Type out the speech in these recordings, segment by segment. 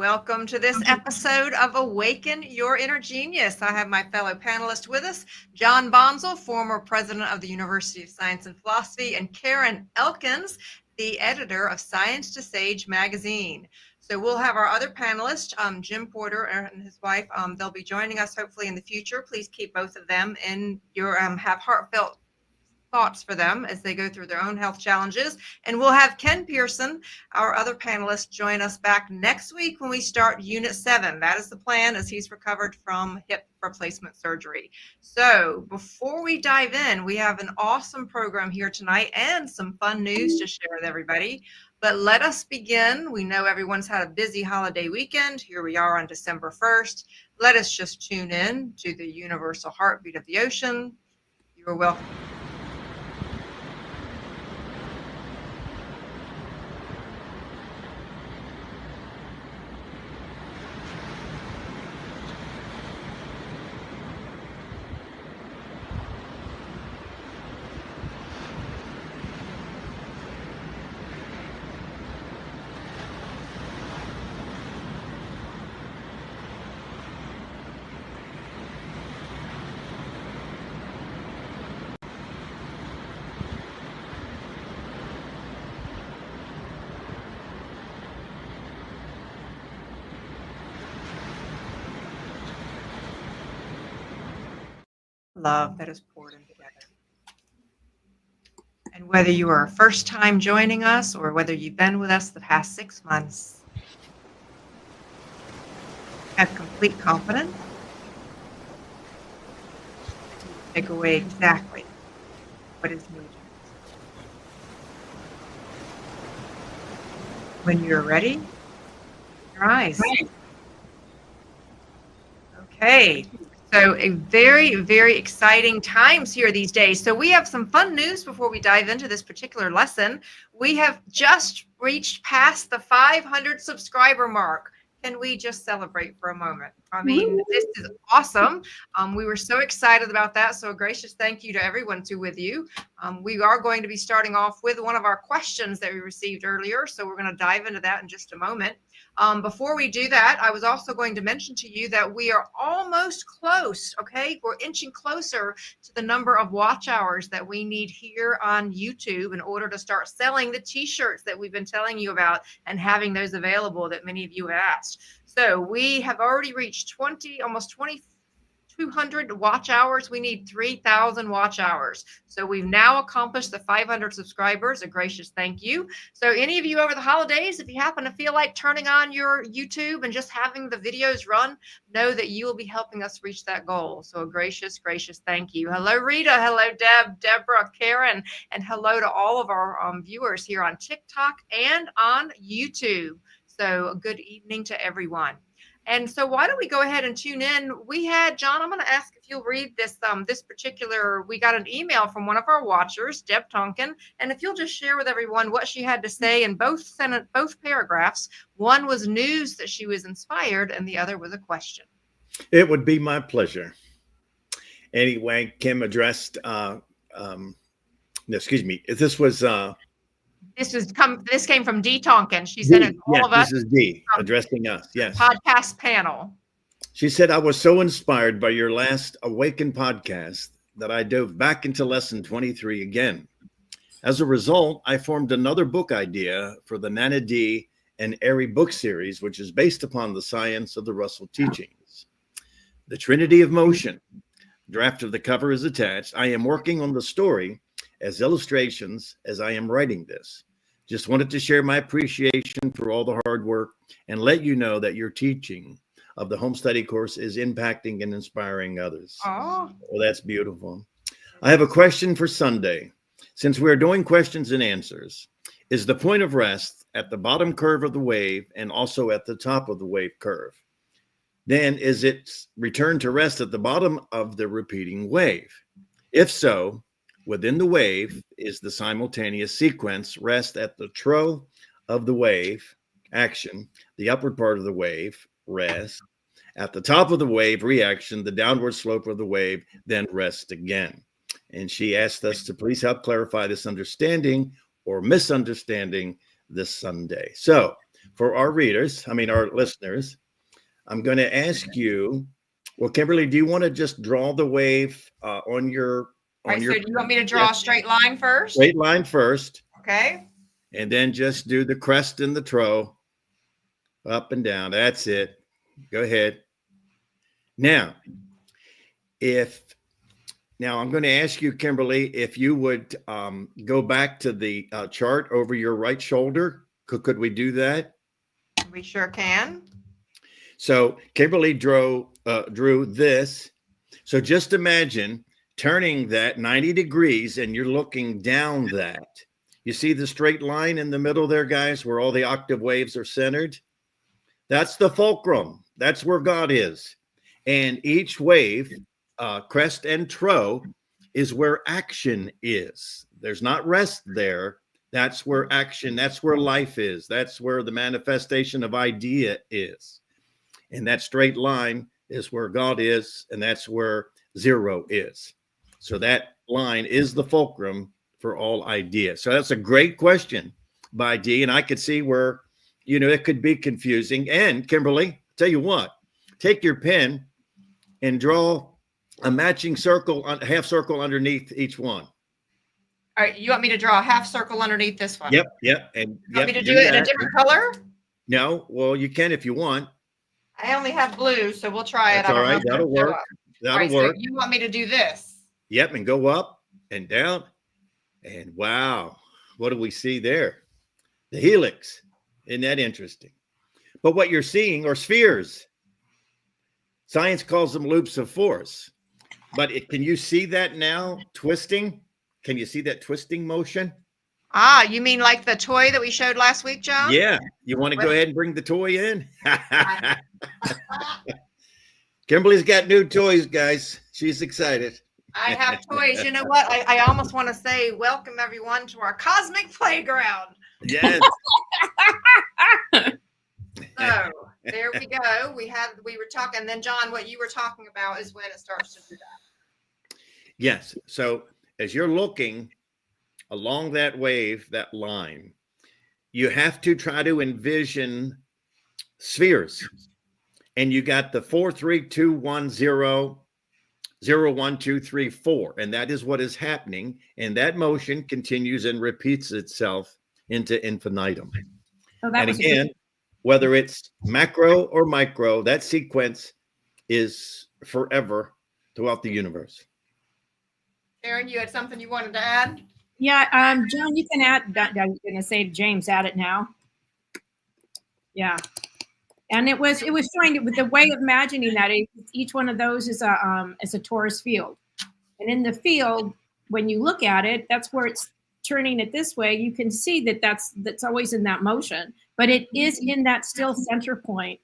Welcome to this episode of Awaken Your Inner Genius. I have my fellow panelists with us, John Bonsall, former president of the University of Science and Philosophy, and Karen Elkins, the editor of Science to Sage magazine. So we'll have our other panelists, Jim Porter and his wife. They'll be joining us hopefully in the future. Please keep both of them in your have heartfelt thoughts for them as they go through their own health challenges. And we'll have Ken Pearson, our other panelist, join us back next week when we start Unit 7. That is the plan, as he's recovered from hip replacement surgery. So before we dive in, we have an awesome program here tonight and some fun news to share with everybody. But let us begin. We know everyone's had a busy holiday weekend. Here we are on December 1st. Let us just tune in to the universal heartbeat of the ocean. You are welcome. Love that is poured in together. And whether you are first time joining us or whether you've been with us the past 6 months, have complete confidence. Take away exactly what is needed. When you're ready, your eyes. Okay. So a very, very exciting times here these days. So we have some fun news before we dive into this particular lesson. We have just reached past the 500 subscriber mark. Can we just celebrate for a moment? I mean, this is awesome. We were so excited about that. So a gracious thank you to everyone with you. We are going to be starting off with one of our questions that we received earlier. So we're going to dive into that in just a moment. Before we do that, I was also going to mention to you that we are almost close, okay? We're inching closer to the number of watch hours that we need here on YouTube in order to start selling the t-shirts that we've been telling you about and having those available that many of you have asked. So we have already reached almost 2,200 watch hours. We need 3,000 watch hours. So we've now accomplished the 500 subscribers. A gracious thank you. So any of you over the holidays, if you happen to feel like turning on your YouTube and just having the videos run, know that you will be helping us reach that goal. So a gracious, gracious thank you. Hello, Rita. Hello, Deb, Deborah, Karen, and hello to all of our viewers here on TikTok and on YouTube. So a good evening to everyone. And so why don't we go ahead and tune in? We had, John, I'm going to ask if you'll read this we got an email from one of our watchers, Deb Tonkin, and if you'll just share with everyone what she had to say in both paragraphs. One was news that she was inspired, and the other was a question. It would be my pleasure. Anyway, Kim addressed, excuse me, this was... This came from Dee Tonkin. She sent it to all of us. This is Dee addressing us. Yes. Podcast panel. She said, I was so inspired by your last Awaken podcast that I dove back into lesson 23 again. As a result, I formed another book idea for the Nana Dee and Airy book series, which is based upon the science of the Russell teachings. The Trinity of Motion. Draft of the cover is attached. I am working on the story as illustrations as I am writing this. Just wanted to share my appreciation for all the hard work and let you know that your teaching of the home study course is impacting and inspiring others. Oh, well, that's beautiful. I have a question for Sunday. Since we're doing questions and answers, is the point of rest at the bottom curve of the wave and also at the top of the wave curve? Then is it return to rest at the bottom of the repeating wave? If so, within the wave is the simultaneous sequence rest at the trough of the wave, action, the upward part of the wave, rest, at the top of the wave, reaction, the downward slope of the wave, then rest again. And she asked us to please help clarify this understanding or misunderstanding this Sunday. So for our readers, our listeners, I'm going to ask you, well, Kimberly, do you want to just draw the wave on your All right, so do you want me to draw a straight line first? Straight line first. Okay. And then just do the crest and the trough up and down. That's it. Go ahead. Now, I'm going to ask you, Kimberly, if you would go back to the chart over your right shoulder. Could we do that? We sure can. So Kimberly drew this. So just imagine turning that 90 degrees and you're looking down that. You see the straight line in the middle there, guys, where all the octave waves are centered? That's the fulcrum. That's where God is. And each wave, crest and trough, is where action is. There's not rest there. That's where action, that's where life is. That's where the manifestation of idea is. And that straight line is where God is, and that's where zero is. So that line is the fulcrum for all ideas. So that's a great question by D. And I could see where, it could be confusing. And Kimberly, tell you what, take your pen and draw a matching circle, half circle underneath each one. All right, you want me to draw a half circle underneath this one? Yep. And you want me to do it in a different color? No, well, you can if you want. I only have blue, so we'll try it. That's all right. That'll work. That'll work. So you want me to do this? Yep, and go up and down. And wow, what do we see there? The helix. Isn't that interesting? But what you're seeing are spheres. Science calls them loops of force. But can you see that now twisting? Can you see that twisting motion? Ah, you mean like the toy that we showed last week, John? Yeah. You want to go ahead and bring the toy in? Kimberly's got new toys, guys. She's excited. I have toys. You know what? I almost want to say welcome everyone to our cosmic playground. Yes. So there we go. We were talking, and then John, what you were talking about is when it starts to do that. Yes. So as you're looking along that wave, that line, you have to try to envision spheres. And you got the 4, 3, 2, 1, 0, 0, 1, 2, 3, 4. And that is what is happening. And that motion continues and repeats itself into infinitum. Oh, and again, whether it's macro or micro, that sequence is forever throughout the universe. Aaron, you had something you wanted to add? Yeah, John, you can add. I'm going to say to James, add it now. Yeah, and it was trying to, with the way of imagining that each one of those is a torus field, and in the field, when you look at it, that's where it's turning it this way. You can see that's always in that motion, but it is in that still center point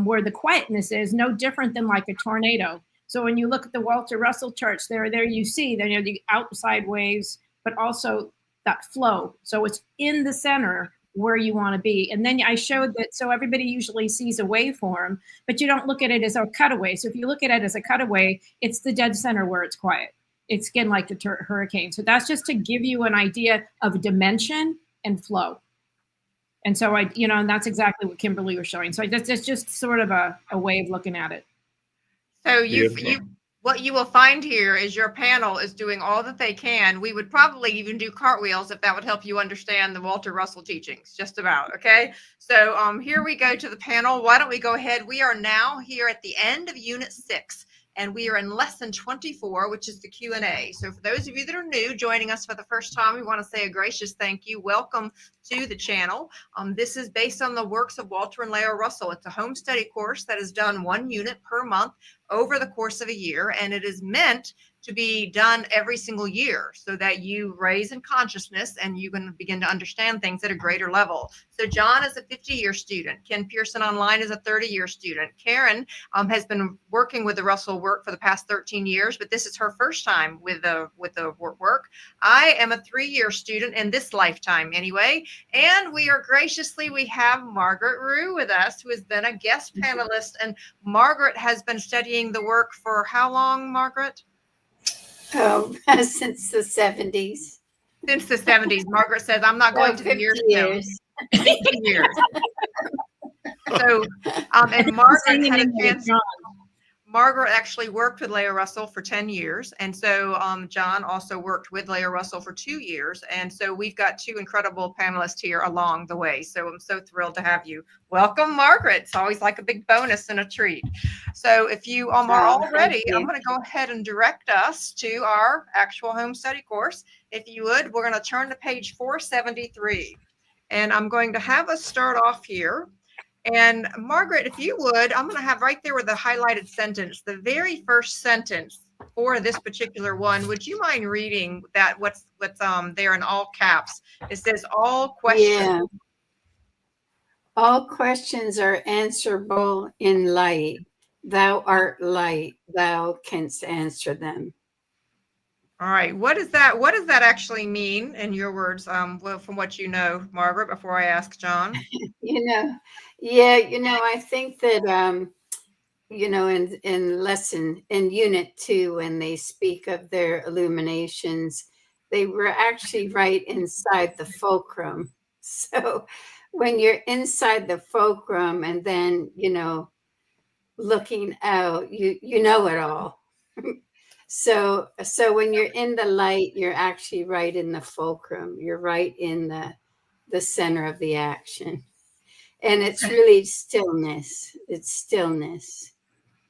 where the quietness is, no different than like a tornado. So when you look at the Walter Russell charts, there you see the outside waves, but also that flow. So it's in the center where you want to be. And then I showed that, so everybody usually sees a waveform, but you don't look at it as a cutaway. So if you look at it as a cutaway, it's the dead center where it's quiet. It's again like the hurricane. So that's just to give you an idea of dimension and flow. And so and that's exactly what Kimberly was showing. So that's just sort of a way of looking at it. So what you will find here is your panel is doing all that they can. We would probably even do cartwheels if that would help you understand the Walter Russell teachings, just about. Okay. So here we go to the panel. Why don't we go ahead? We are now here at the end of Unit 6. And we are in lesson 24, which is the Q&A. So for those of you that are new, joining us for the first time, we want to say a gracious thank you. Welcome to the channel. This is based on the works of Walter and Leo Russell. It's a home study course that is done 1 unit per month over the course of a year. And it is meant to be done every single year so that you raise in consciousness and you can begin to understand things at a greater level. So John is a 50-year student. Ken Pearson Online is a 30-year student. Karen has been working with the Russell work for the past 13 years, but this is her first time with the work. I am a 3-year student in this lifetime anyway. And we have Margaret Rue with us, who has been a guest panelist. And Margaret has been studying the work for how long, Margaret? Oh, since the 70s. Since the 70s. Margaret says, I'm not going to the years. 18 years. So, and Margaret Hanging had a in there with chance. John. Margaret actually worked with Leah Russell for 10 years. And so John also worked with Leah Russell for 2 years. And so we've got two incredible panelists here along the way. So I'm so thrilled to have you. Welcome, Margaret. It's always like a big bonus and a treat. So if you are all thank ready, you. I'm going to go ahead and direct us to our actual home study course. If you would, we're going to turn to page 473. And I'm going to have us start off here. And Margaret, if you would, I'm going to have right there with the highlighted sentence, the very first sentence for this particular one. Would you mind reading that? What's there in all caps? It says all questions. Yeah. All questions are answerable in light. Thou art light. Thou canst answer them. All right. What does that actually mean in your words? Well, from what you know, Margaret, before I ask John. I think that in unit 2, when they speak of their illuminations, they were actually right inside the fulcrum. So when you're inside the fulcrum and then looking out, you know it all. So when you're in the light, you're actually right in the fulcrum. You're right in the center of the action. And it's really stillness. It's stillness.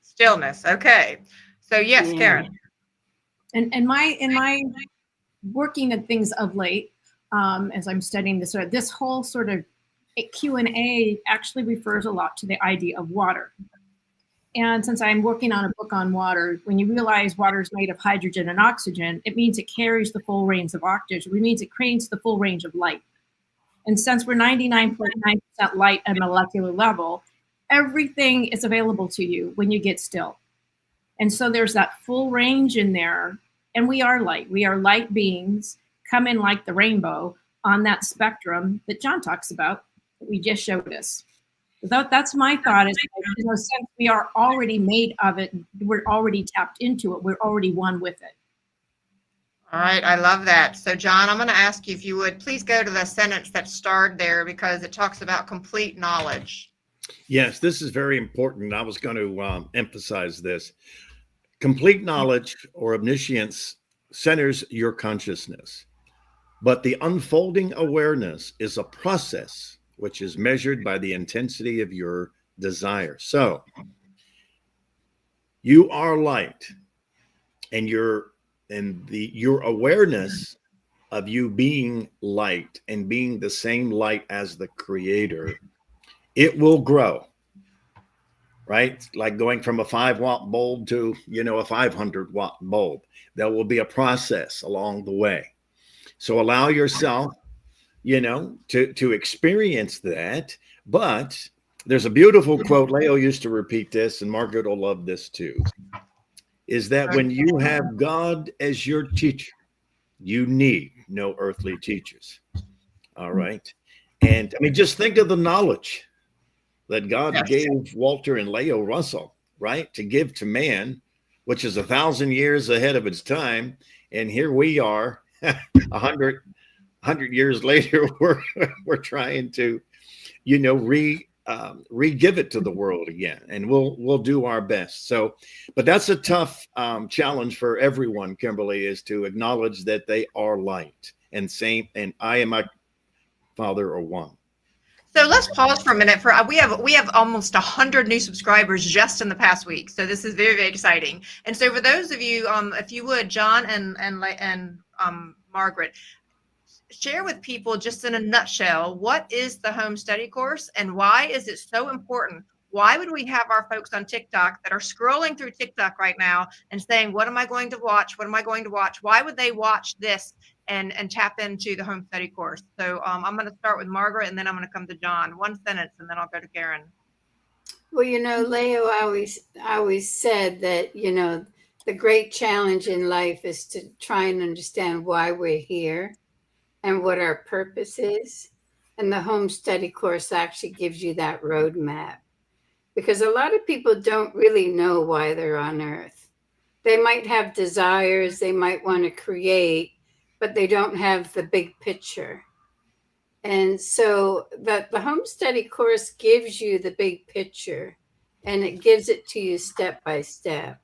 Stillness. Okay. So yes, Yeah. Karen. And in my working at things of late, as I'm studying this whole sort of Q&A actually refers a lot to the idea of water. And since I'm working on a book on water, when you realize water is made of hydrogen and oxygen, it means it carries the full range of oxygen. It means it carries the full range of light. And since we're 99.9% light at a molecular level, everything is available to you when you get still. And so there's that full range in there. And we are light. We are light beings, come in like the rainbow on that spectrum that John talks about, that we just showed us. That's my thought, is since we are already made of it, we're already tapped into it, we're already one with it. All right, I love that. So John, I'm going to ask you if you would please go to the sentence that starred there, because it talks about complete knowledge. Yes, this is very important. I was going to emphasize this. Complete knowledge or omniscience centers your consciousness, but the unfolding awareness is a process which is measured by the intensity of your desire. So you are light, and your awareness of you being light and being the same light as the creator, it will grow, right? Like going from a 5-watt bulb to, a 500-watt bulb. There will be a process along the way. So allow yourself, to experience that. But there's a beautiful quote. Leo used to repeat this, and Margaret will love this too, is that when you have God as your teacher, you need no earthly teachers. All right. And I mean, just think of the knowledge that God gave Walter and Leo Russell, right, to give to man, which is 1,000 years ahead of its time. And here we are 100 years later, we're trying to, re-give it to the world again, and we'll do our best. So, but that's a tough challenge for everyone, Kimberly, is to acknowledge that they are light and same, and I and my Father are one. So let's pause for a minute. We have almost 100 new subscribers just in the past week. So this is very, very exciting. And so for those of you, if you would, John and Margaret, share with people just in a nutshell, what is the home study course and why is it so important? Why would we have our folks on TikTok that are scrolling through TikTok right now and saying, what am I going to watch? What am I going to watch? Why would they watch this and tap into the home study course? So I'm going to start with Margaret, and then I'm going to come to John. One sentence, and then I'll go to Karen. Well, Leo always said that, the great challenge in life is to try and understand why we're here and what our purpose is. And the home study course actually gives you that roadmap, because a lot of people don't really know why they're on earth. They might have desires, they might want to create, but they don't have the big picture. And so the home study course gives you the big picture, and it gives it to you step by step.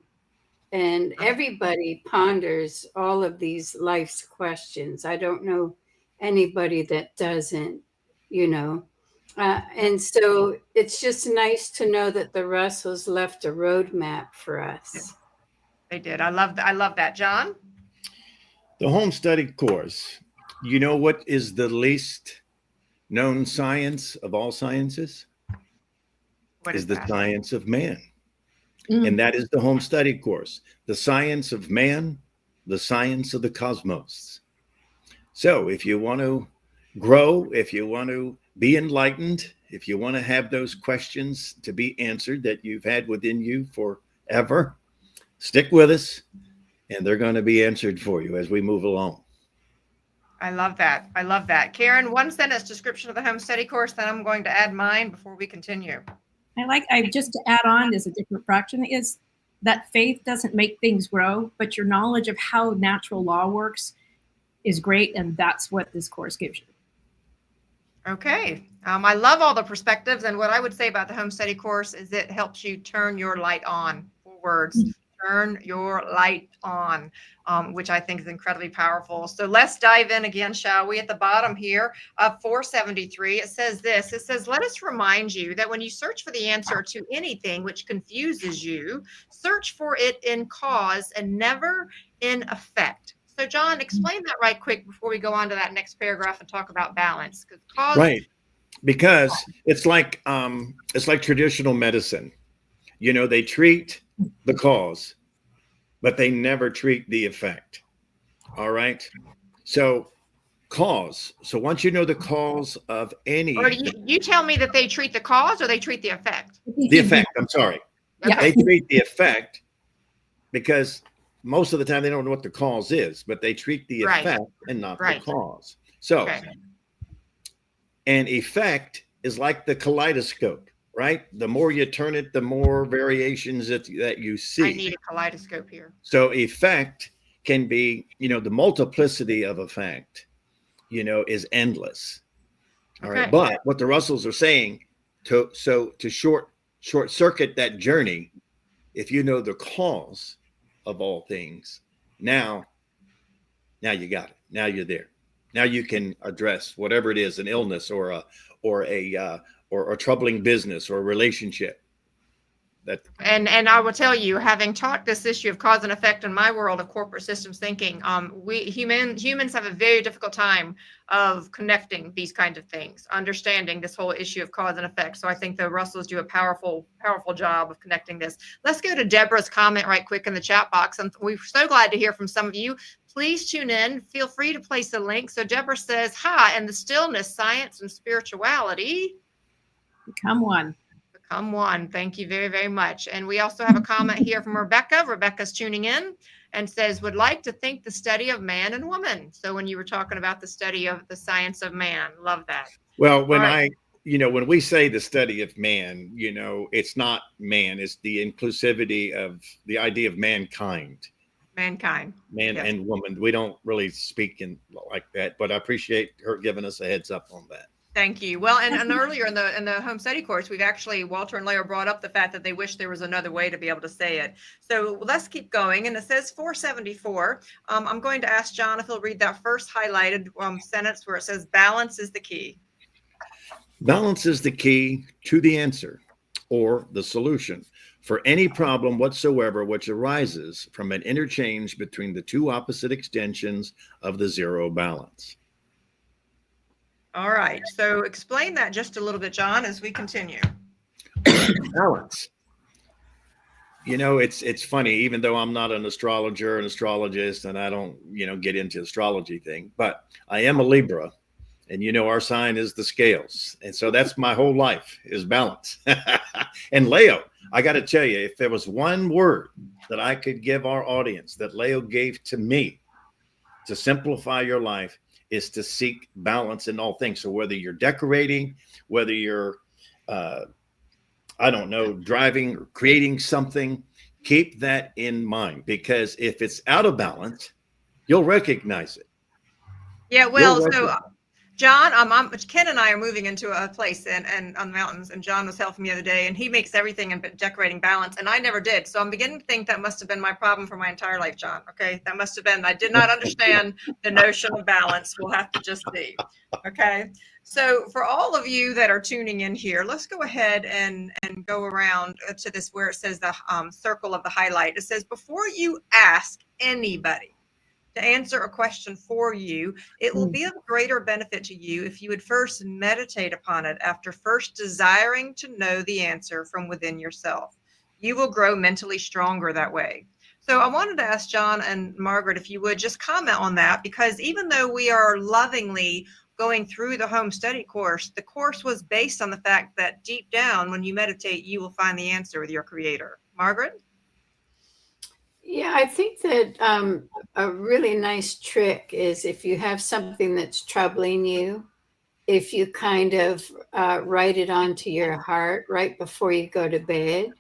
And everybody ponders all of these life's questions. I don't know anybody that doesn't, you know. And so it's just nice to know that the Russells left a roadmap for us. They did. I love that. John? The home study course, you know what is the least known science of all sciences? What Is the that? science of man. Mm. And that is the home study course, the science of man, the science of the cosmos. So if you want to grow, if you want to be enlightened, if you want to have those questions to be answered that you've had within you forever, stick with us, and they're going to be answered for you as we move along. I love that. I love that. Karen, one sentence description of the home study course, then I'm going to add mine before we continue. I just to add on, there's a different fraction, is that faith doesn't make things grow, but your knowledge of how natural law works is great. And that's what this course gives you. Okay. I love all the perspectives. And what I would say about the home study course is it helps you turn your light on. 4 words. Turn your light on, which I think is incredibly powerful. So let's dive in again, shall we? At the bottom here of 473, it says this. It says, let us remind you that when you search for the answer to anything which confuses you, search for it in cause and never in effect. So John, explain that right quick before we go on to that next paragraph and talk about balance. Cause Right. Because it's like traditional medicine. You know, they treat the cause, but they never treat the effect. All right. So cause. So once you know the cause of any, or you tell me that they treat the cause or they treat the effect. the effect, I'm sorry. Yeah. They treat the effect because most of the time they don't know what the cause is, but they treat the Right. effect and not Right. the cause. So Okay. an effect is like the kaleidoscope, right? The more you turn it, the more variations that you see. I need a kaleidoscope here. So effect can be, you know, the multiplicity of effect, you know, is endless. All right. Okay. But what the Russells are saying to short circuit that journey, if you know the cause of all things, now you got it. Now you're there. Now you can address whatever it is, an illness or a troubling business or a relationship. And I will tell you, having taught this issue of cause and effect in my world of corporate systems thinking, we humans have a very difficult time of connecting these kinds of things, understanding this whole issue of cause and effect. So I think the Russells do a powerful job of connecting this. Let's go to Deborah's comment right quick in the chat box. And we're so glad to hear from some of you. Please tune in. Feel free to place a link. So Deborah says, hi, in the stillness, science and spirituality Become one. become one. Thank you very, very much. And we also have a comment here from Rebecca. Rebecca's tuning in and says, would like to think the study of man and woman. So when you were talking about the study of the science of man, love that. Well, when All right. when we say the study of man, you know, it's not man, it's the inclusivity of the idea of mankind, Mankind. man Yes. and woman. We don't really speak in like that, but I appreciate her giving us a heads up on that. Thank you. Well, and earlier in the home study course, we've actually, Walter and Leo brought up the fact that they wish there was another way to be able to say it. So let's keep going. And it says 474. I'm going to ask John if he'll read that first highlighted sentence where it says balance is the key. Balance is the key to the answer or the solution for any problem whatsoever which arises from an interchange between the two opposite extensions of the zero balance. All right. So explain that just a little bit, John, as we continue. Balance. You know, it's funny, even though I'm not an astrologer, an astrologist, and I don't, get into astrology thing, but I am a Libra. And, our sign is the scales. And so that's my whole life is balance. And Leo, I got to tell you, if there was one word that I could give our audience that Leo gave to me to simplify your life, is to seek balance in all things. So whether you're decorating, whether you're, driving or creating something, keep that in mind, because if it's out of balance, you'll recognize it. Yeah, well, so John, Ken and I are moving into a place and on the mountains, and John was helping me the other day, and he makes everything in decorating balance, and I never did. So I'm beginning to think that must have been my problem for my entire life, John. Okay, that must have been. I did not understand the notion of balance. We'll have to just see. Okay, so for all of you that are tuning in here, let's go ahead and go around to this where it says the circle of the highlight. It says before you ask anybody to answer a question for you, it will be of greater benefit to you if you would first meditate upon it after first desiring to know the answer from within yourself. You will grow mentally stronger that way. So I wanted to ask John and Margaret if you would just comment on that, because even though we are lovingly going through the home study course, the course was based on the fact that deep down, when you meditate, you will find the answer with your creator. Margaret? Yeah, I think that a really nice trick is if you have something that's troubling you, if you kind of write it onto your heart right before you go to bed.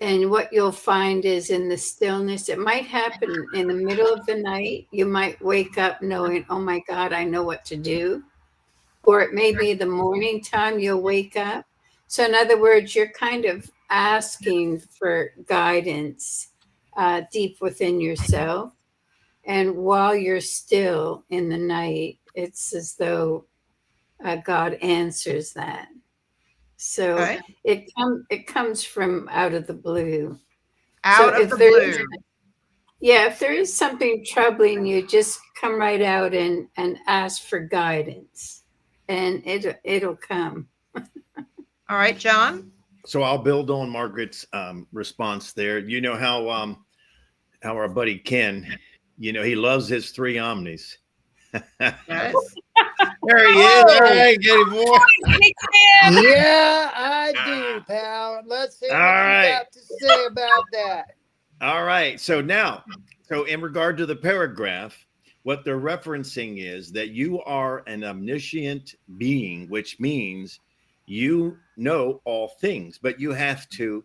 And what you'll find is in the stillness, it might happen in the middle of the night. You might wake up knowing, oh my God, I know what to do. Or it may be the morning time you'll wake up. So in other words, you're kind of asking for guidance deep within yourself. And while you're still in the night, it's as though God answers that. So Okay. it comes from out of the blue. Out So of the blue. If there is something troubling you, just come right out and ask for guidance, and it'll come. All right, John? So I'll build on Margaret's response there. You know how our buddy Ken, he loves his three omnis. Yes. There he is. All right, get him, boy. Yeah, I do, pal. Let's see what All you right. got to say about that. All right. So in regard to the paragraph, what they're referencing is that you are an omniscient being, which means you know all things, but you have to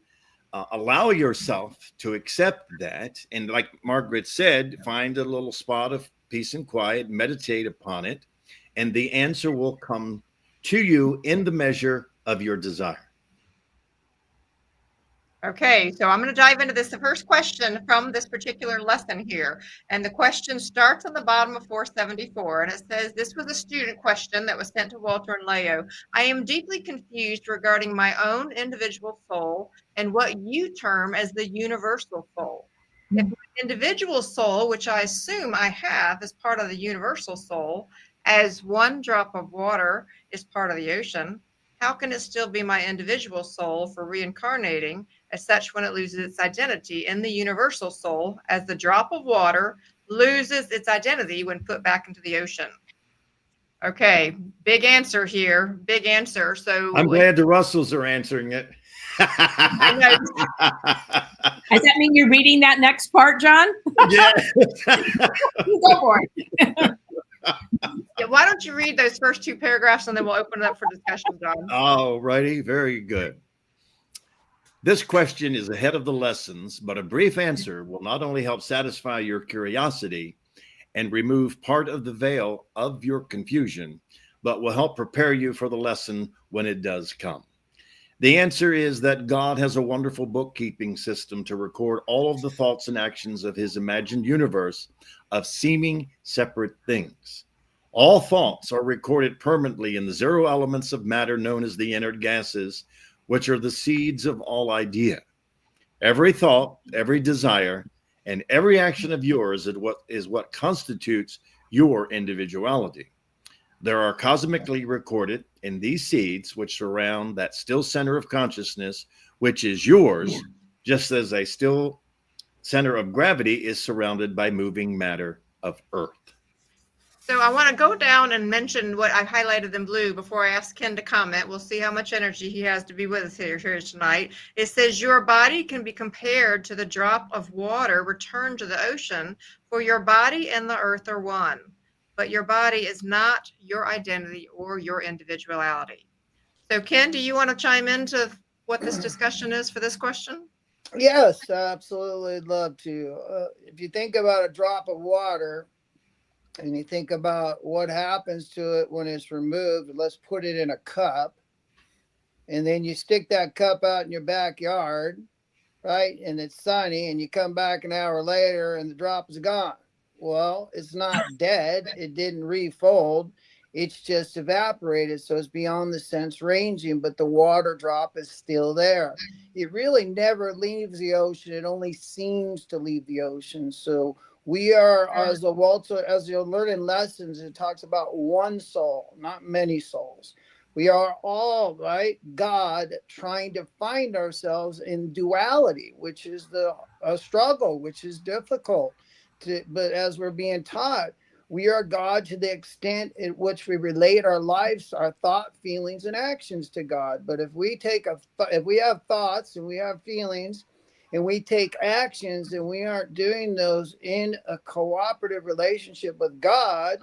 allow yourself to accept that. And like Margaret said, find a little spot of peace and quiet, meditate upon it, and the answer will come to you in the measure of your desire. Okay, so I'm going to dive into this. The first question from this particular lesson here, and the question starts on the bottom of 474, and it says, this was a student question that was sent to Walter and Leo. I am deeply confused regarding my own individual soul and what you term as the universal soul. If my individual soul, which I assume I have as part of the universal soul, as one drop of water is part of the ocean, how can it still be my individual soul for reincarnating as such when it loses its identity in the universal soul, as the drop of water loses its identity when put back into the ocean? Okay, big answer here. Big answer. So I'm glad the Russells are answering it. I know. Does that mean you're reading that next part, John? Yeah. Go for it. Yeah, why don't you read those first two paragraphs and then we'll open it up for discussion, John. All righty. Very good. This question is ahead of the lessons, but a brief answer will not only help satisfy your curiosity and remove part of the veil of your confusion, but will help prepare you for the lesson when it does come. The answer is that God has a wonderful bookkeeping system to record all of the thoughts and actions of his imagined universe of seeming separate things. All thoughts are recorded permanently in the zero elements of matter known as the inert gases, which are the seeds of all idea. Every thought, every desire, and every action of yours is what constitutes your individuality. There are cosmically recorded in these seeds, which surround that still center of consciousness, which is yours, just as a still center of gravity is surrounded by moving matter of earth. So I want to go down and mention what I highlighted in blue before I ask Ken to comment. We'll see how much energy he has to be with us here tonight. It says your body can be compared to the drop of water returned to the ocean, for your body and the earth are one. But your body is not your identity or your individuality. So Ken, do you want to chime into what this discussion is for this question? Yes, absolutely. Love to. If you think about a drop of water, and you think about what happens to it when it's removed. Let's put it in a cup, and then you stick that cup out in your backyard, right? And it's sunny, and you come back an hour later and the drop is gone. Well, it's not dead. It didn't refold. It's just evaporated. So it's beyond the sense ranging, but the water drop is still there. It really never leaves the ocean. It only seems to leave the ocean. So we are, as you'll learn in lessons, it talks about one soul, not many souls. We are all, right, God trying to find ourselves in duality, which is a struggle, which is difficult. But as we're being taught, we are God to the extent in which we relate our lives, our thought, feelings, and actions to God. But if we have thoughts and we have feelings and we take actions and we aren't doing those in a cooperative relationship with God,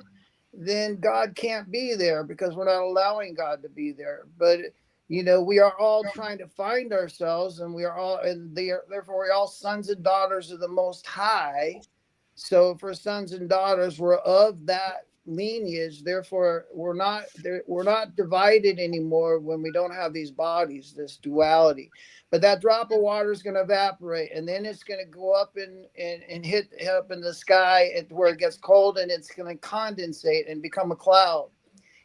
then God can't be there because we're not allowing God to be there. But we are all trying to find ourselves, and therefore we're all sons and daughters of the Most High. So for sons and daughters, we're of that lineage. Therefore, we're not divided anymore when we don't have these bodies, this duality. But that drop of water is going to evaporate, and then it's going to go up and hit up in the sky where it gets cold, and it's going to condensate and become a cloud.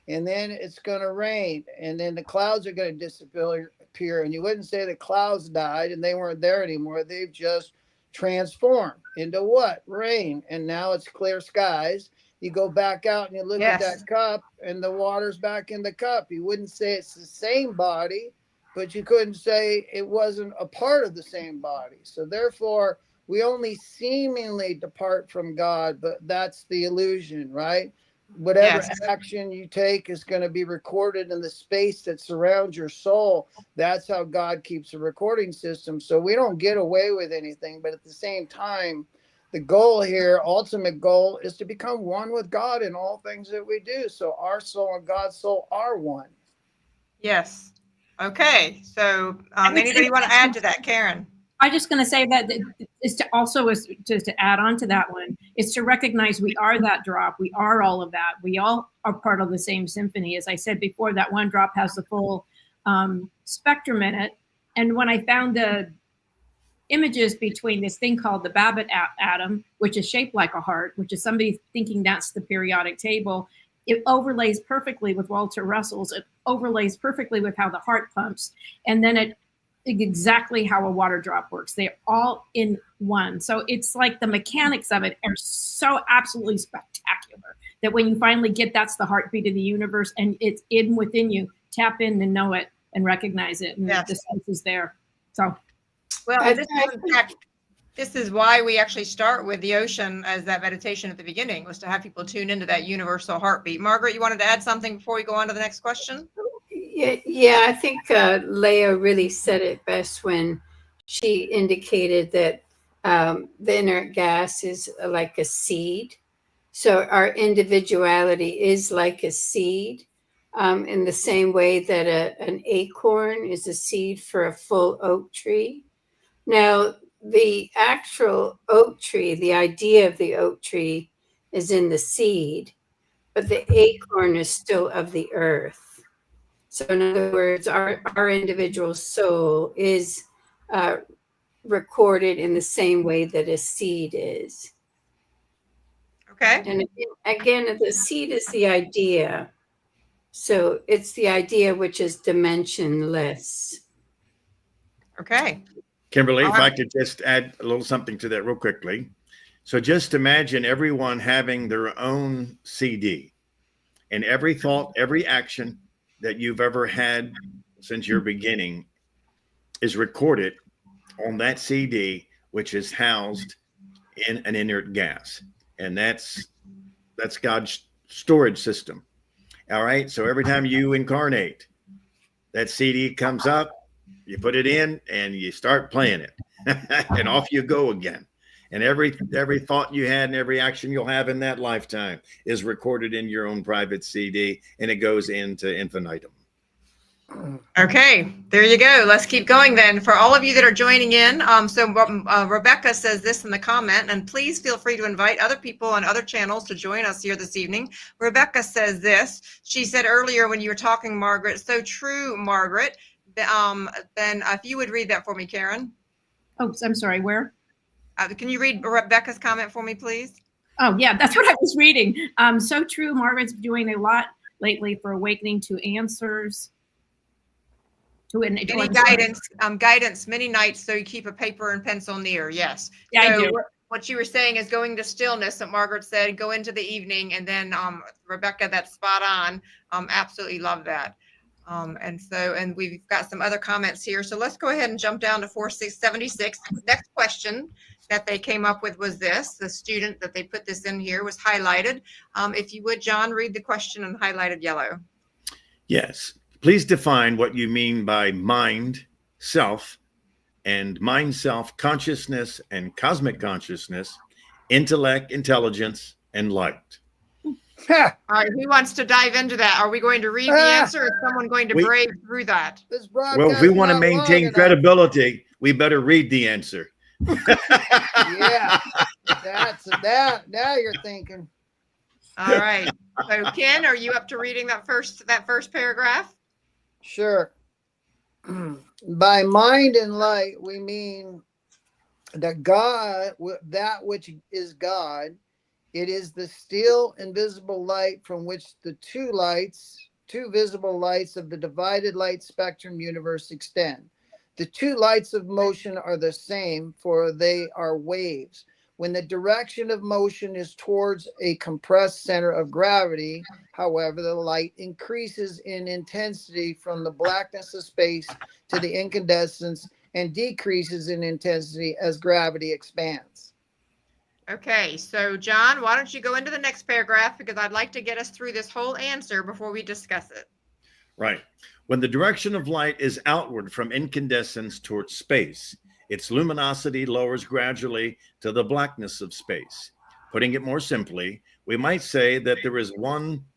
And then it's going to rain, and then the clouds are going to disappear. And you wouldn't say the clouds died and they weren't there anymore. They've just transformed into what? Rain. And now it's clear skies. You go back out and you look at that cup, and the water's back in the cup. You wouldn't say it's the same body, but you couldn't say it wasn't a part of the same body. So therefore, we only seemingly depart from God, but that's the illusion, right? Whatever action you take is going to be recorded in the space that surrounds your soul. That's how God keeps a recording system. So we don't get away with anything, but at the same time, the goal here, ultimate goal, is to become one with God in all things that we do. So our soul and God's soul are one. Yes. Okay. So anybody want to add to that, Karen? I'm just going to say that is to add on to that one. It's to recognize we are that drop. We are all of that. We all are part of the same symphony. As I said before, that one drop has the full spectrum in it. And when I found the images between this thing called the Babbitt atom, which is shaped like a heart, which is somebody thinking that's the periodic table, it overlays perfectly with Walter Russell's. It overlays perfectly with how the heart pumps. And then exactly how a water drop works. They're all in one. So it's like the mechanics of it are so absolutely spectacular that when you finally get that's the heartbeat of the universe and it's in within you, tap in and know it and recognize it. And the sense is there. So, well, this is why we actually start with the ocean as that meditation at the beginning, was to have people tune into that universal heartbeat. Margaret, you wanted to add something before we go on to the next question? Yeah, I think Leah really said it best when she indicated that the inert gas is like a seed. So our individuality is like a seed, in the same way that an acorn is a seed for a full oak tree. Now, the actual oak tree, the idea of the oak tree is in the seed, but the acorn is still of the earth. So in other words, our individual soul is recorded in the same way that a seed is. Okay. And again, the seed is the idea. So it's the idea which is dimensionless. Okay. Kimberly, if I could just add a little something to that real quickly. So just imagine everyone having their own CD, and every thought, every action that you've ever had since your beginning is recorded on that CD, which is housed in an inert gas. And that's God's storage system. All right. So every time you incarnate, that CD comes up, you put it in, and you start playing it. And off you go again. And every thought you had and every action you'll have in that lifetime is recorded in your own private CD, and it goes into infinitum. Okay, there you go. Let's keep going then. For all of you that are joining in, Rebecca says this in the comment, and please feel free to invite other people on other channels to join us here this evening. Rebecca says this. She said earlier when you were talking, Margaret, so true, Margaret. Then if you would read that for me, Karen. Oh, I'm sorry, where? Can you read Rebecca's comment for me, please? Oh, yeah, that's what I was reading. So true. Margaret's doing a lot lately for awakening to answers. Any guidance many nights, so you keep a paper and pencil near. Yes. Yeah, so I do. What you were saying is going to stillness that Margaret said, go into the evening, and then Rebecca, that's spot on. Absolutely love that. And we've got some other comments here. So let's go ahead and jump down to 4676. Next question that they came up with was this. The student that they put this in here was highlighted. If you would, John, read the question and highlighted yellow. Yes. Please define what you mean by mind, self, and mind, self, consciousness, and cosmic consciousness, intellect, intelligence, and light. All right, who wants to dive into that? Are we going to read the answer, or is someone going to brave through that? Well, if we want to maintain credibility, we better read the answer. Yeah, that's that. Now you're thinking. All right. So, Ken, are you up to reading that first paragraph? Sure. By mind and light, we mean that God, that which is God, it is the still invisible light from which the two visible lights of the divided light spectrum universe extend. The two lights of motion are the same, for they are waves. When the direction of motion is towards a compressed center of gravity, however, the light increases in intensity from the blackness of space to the incandescence and decreases in intensity as gravity expands. Okay, so John, why don't you go into the next paragraph, because I'd like to get us through this whole answer before we discuss it. Right. When the direction of light is outward from incandescence towards space, its luminosity lowers gradually to the blackness of space. Putting it more simply, we might say that there is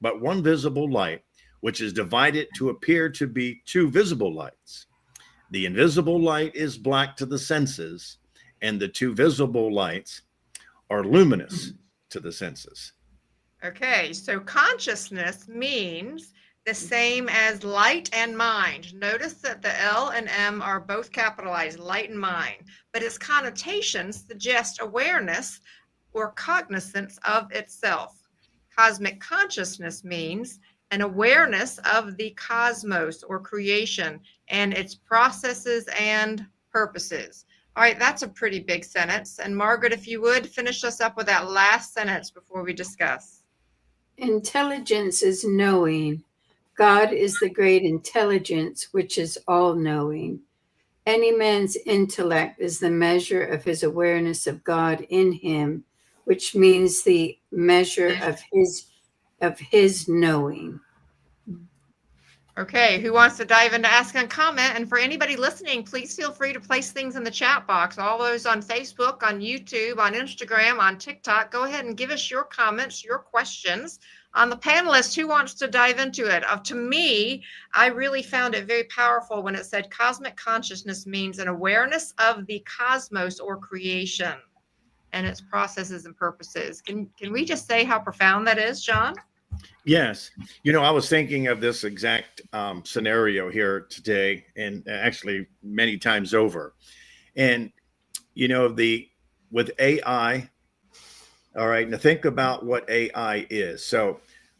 but one visible light, which is divided to appear to be two visible lights. The invisible light is black to the senses, and the two visible lights are luminous to the senses. Okay, so consciousness means the same as light and mind. Notice that the L and M are both capitalized, light and mind, but its connotations suggest awareness or cognizance of itself. Cosmic consciousness means an awareness of the cosmos or creation and its processes and purposes. All right, that's a pretty big sentence. And Margaret, if you would, finish us up with that last sentence before we discuss. Intelligence is knowing. God is the great intelligence, which is all-knowing. Any man's intellect is the measure of his awareness of God in him, which means the measure of his knowing. Okay, who wants to dive into ask and comment? And for anybody listening, please feel free to place things in the chat box. All those on Facebook, on YouTube, on Instagram, on TikTok, go ahead and give us your comments, your questions. On the panelists, who wants to dive into it? To me, I really found it very powerful when it said cosmic consciousness means an awareness of the cosmos or creation and its processes and purposes. Can we just say how profound that is, John? Yes. You know, I was thinking of this exact scenario here today, and actually many times over. And, you know, with AI, all right, now think about what AI is. So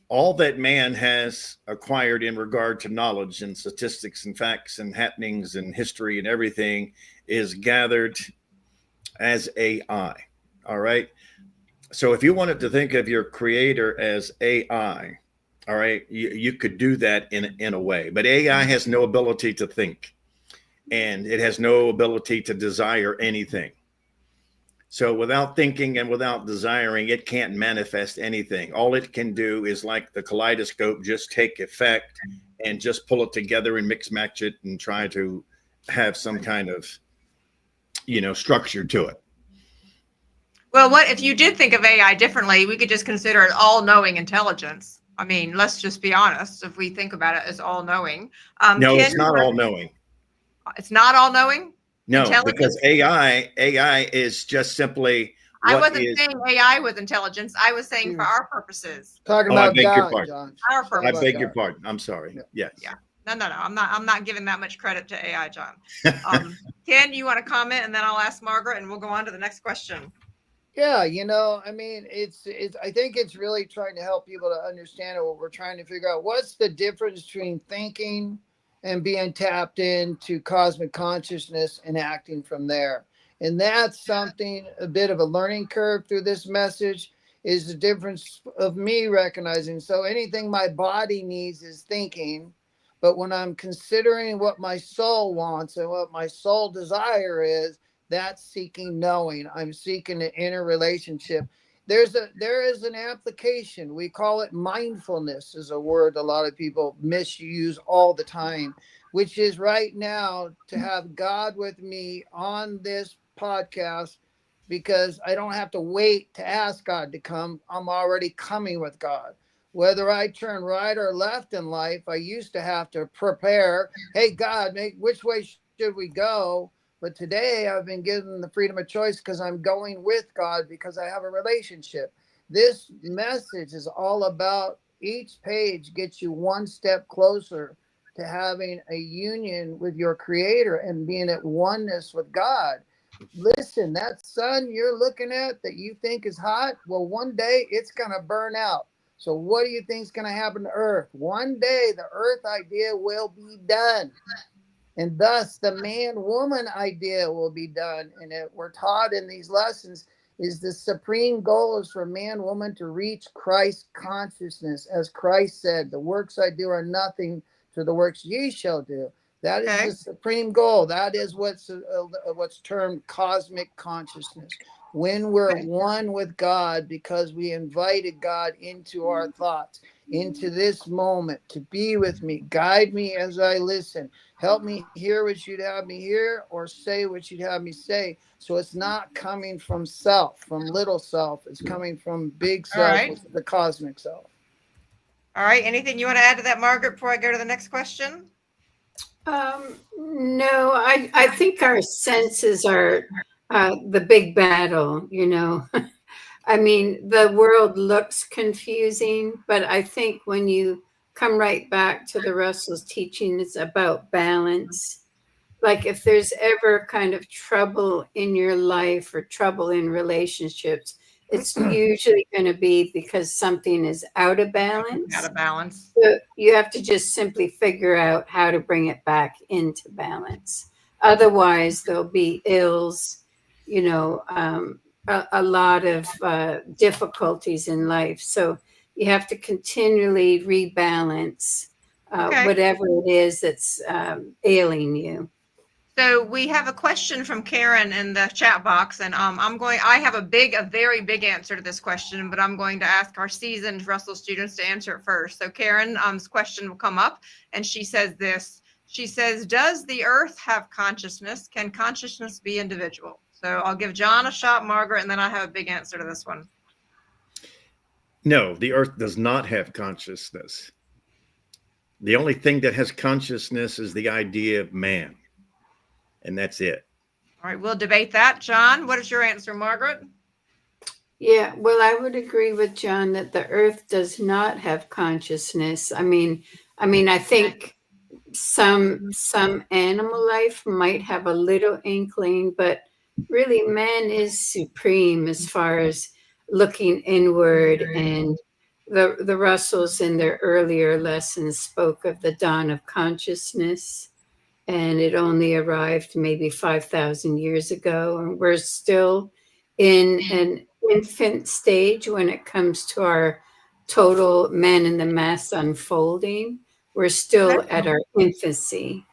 all that man has acquired in regard to knowledge and statistics and facts and happenings and history and everything is gathered as AI. All right. So if you wanted to think of your creator as AI, all right, you could do that in a way. But AI has no ability to think, and it has no ability to desire anything. So without thinking and without desiring, it can't manifest anything. All it can do is, like the kaleidoscope, just take effect and just pull it together and mix match it and try to have some kind of, you know, structure to it. Well, what if you did think of AI differently? We could just consider it all-knowing intelligence. I mean, let's just be honest. If we think about it as all knowing, No, Ken, it's not all knowing. it's not all knowing. No, Intelligence? because AI is just simply I what wasn't is. saying AI was intelligence. I was saying for our purposes. Talking Oh, I about beg your God, pardon. John. Our Talking I purpose. about beg your God. pardon. I'm sorry. Yeah. Yes. Yeah. No. I'm not giving that much credit to AI, John. Ken, you want to comment, and then I'll ask Margaret, and we'll go on to the next question. Yeah, I mean, it's I think it's really trying to help people to understand what we're trying to figure out. What's the difference between thinking and being tapped into cosmic consciousness and acting from there? And that's something, a bit of a learning curve through this message, is the difference of me recognizing. So anything my body needs is thinking, but when I'm considering what my soul wants and what my soul desire is, that's seeking knowing. I'm seeking an inner relationship. There is an application. We call it mindfulness, is a word a lot of people misuse all the time, which is right now to have God with me on this podcast, because I don't have to wait to ask God to come. I'm already coming with God. Whether I turn right or left in life, I used to have to prepare. Hey, God, which way should we go? But today I've been given the freedom of choice because I'm going with God because I have a relationship. This message is all about each page gets you one step closer to having a union with your creator and being at oneness with God. Listen, that sun you're looking at that you think is hot, well, one day it's going to burn out. So what do you think is going to happen to Earth? One day the Earth idea will be done. And thus the man-woman idea will be done. And we're taught in these lessons is the supreme goal is for man-woman to reach Christ consciousness. As Christ said, the works I do are nothing to the works ye shall do. That is the supreme goal. That is what's termed cosmic consciousness. When we're one with God, because we invited God into our thoughts, into this moment to be with me, guide me as I listen, help me hear what you'd have me hear or say what you'd have me say. So it's not coming from self, from little self. It's coming from big self, right. the cosmic self. All right. Anything you want to add to that, Margaret, before I go to the next question? No, I think our senses are the big battle, I mean, the world looks confusing, but I think when you come right back to the Russell's teaching, it's about balance. Like if there's ever kind of trouble in your life or trouble in relationships, it's usually going to be because something is out of balance. Out of balance. So you have to just simply figure out how to bring it back into balance. Otherwise, there'll be ills, a lot of difficulties in life. So you have to continually rebalance whatever it is that's ailing you. So we have a question from Karen in the chat box, and I have a very big answer to this question, but I'm going to ask our seasoned Russell students to answer it first. So Karen's question will come up, and she says this. She says, does the earth have consciousness? Can consciousness be individual? So I'll give John a shot, Margaret, and then I have a big answer to this one. No, the earth does not have consciousness. The only thing that has consciousness is the idea of man. And that's it. All right, we'll debate that. John, what is your answer, Margaret? Yeah, well, I would agree with John that the earth does not have consciousness. I mean, I think some animal life might have a little inkling, but really man is supreme as far as looking inward. And the Russells in their earlier lessons spoke of the dawn of consciousness. And it only arrived maybe 5,000 years ago. And we're still in an infant stage when it comes to our total man in the mass unfolding. We're still at our infancy.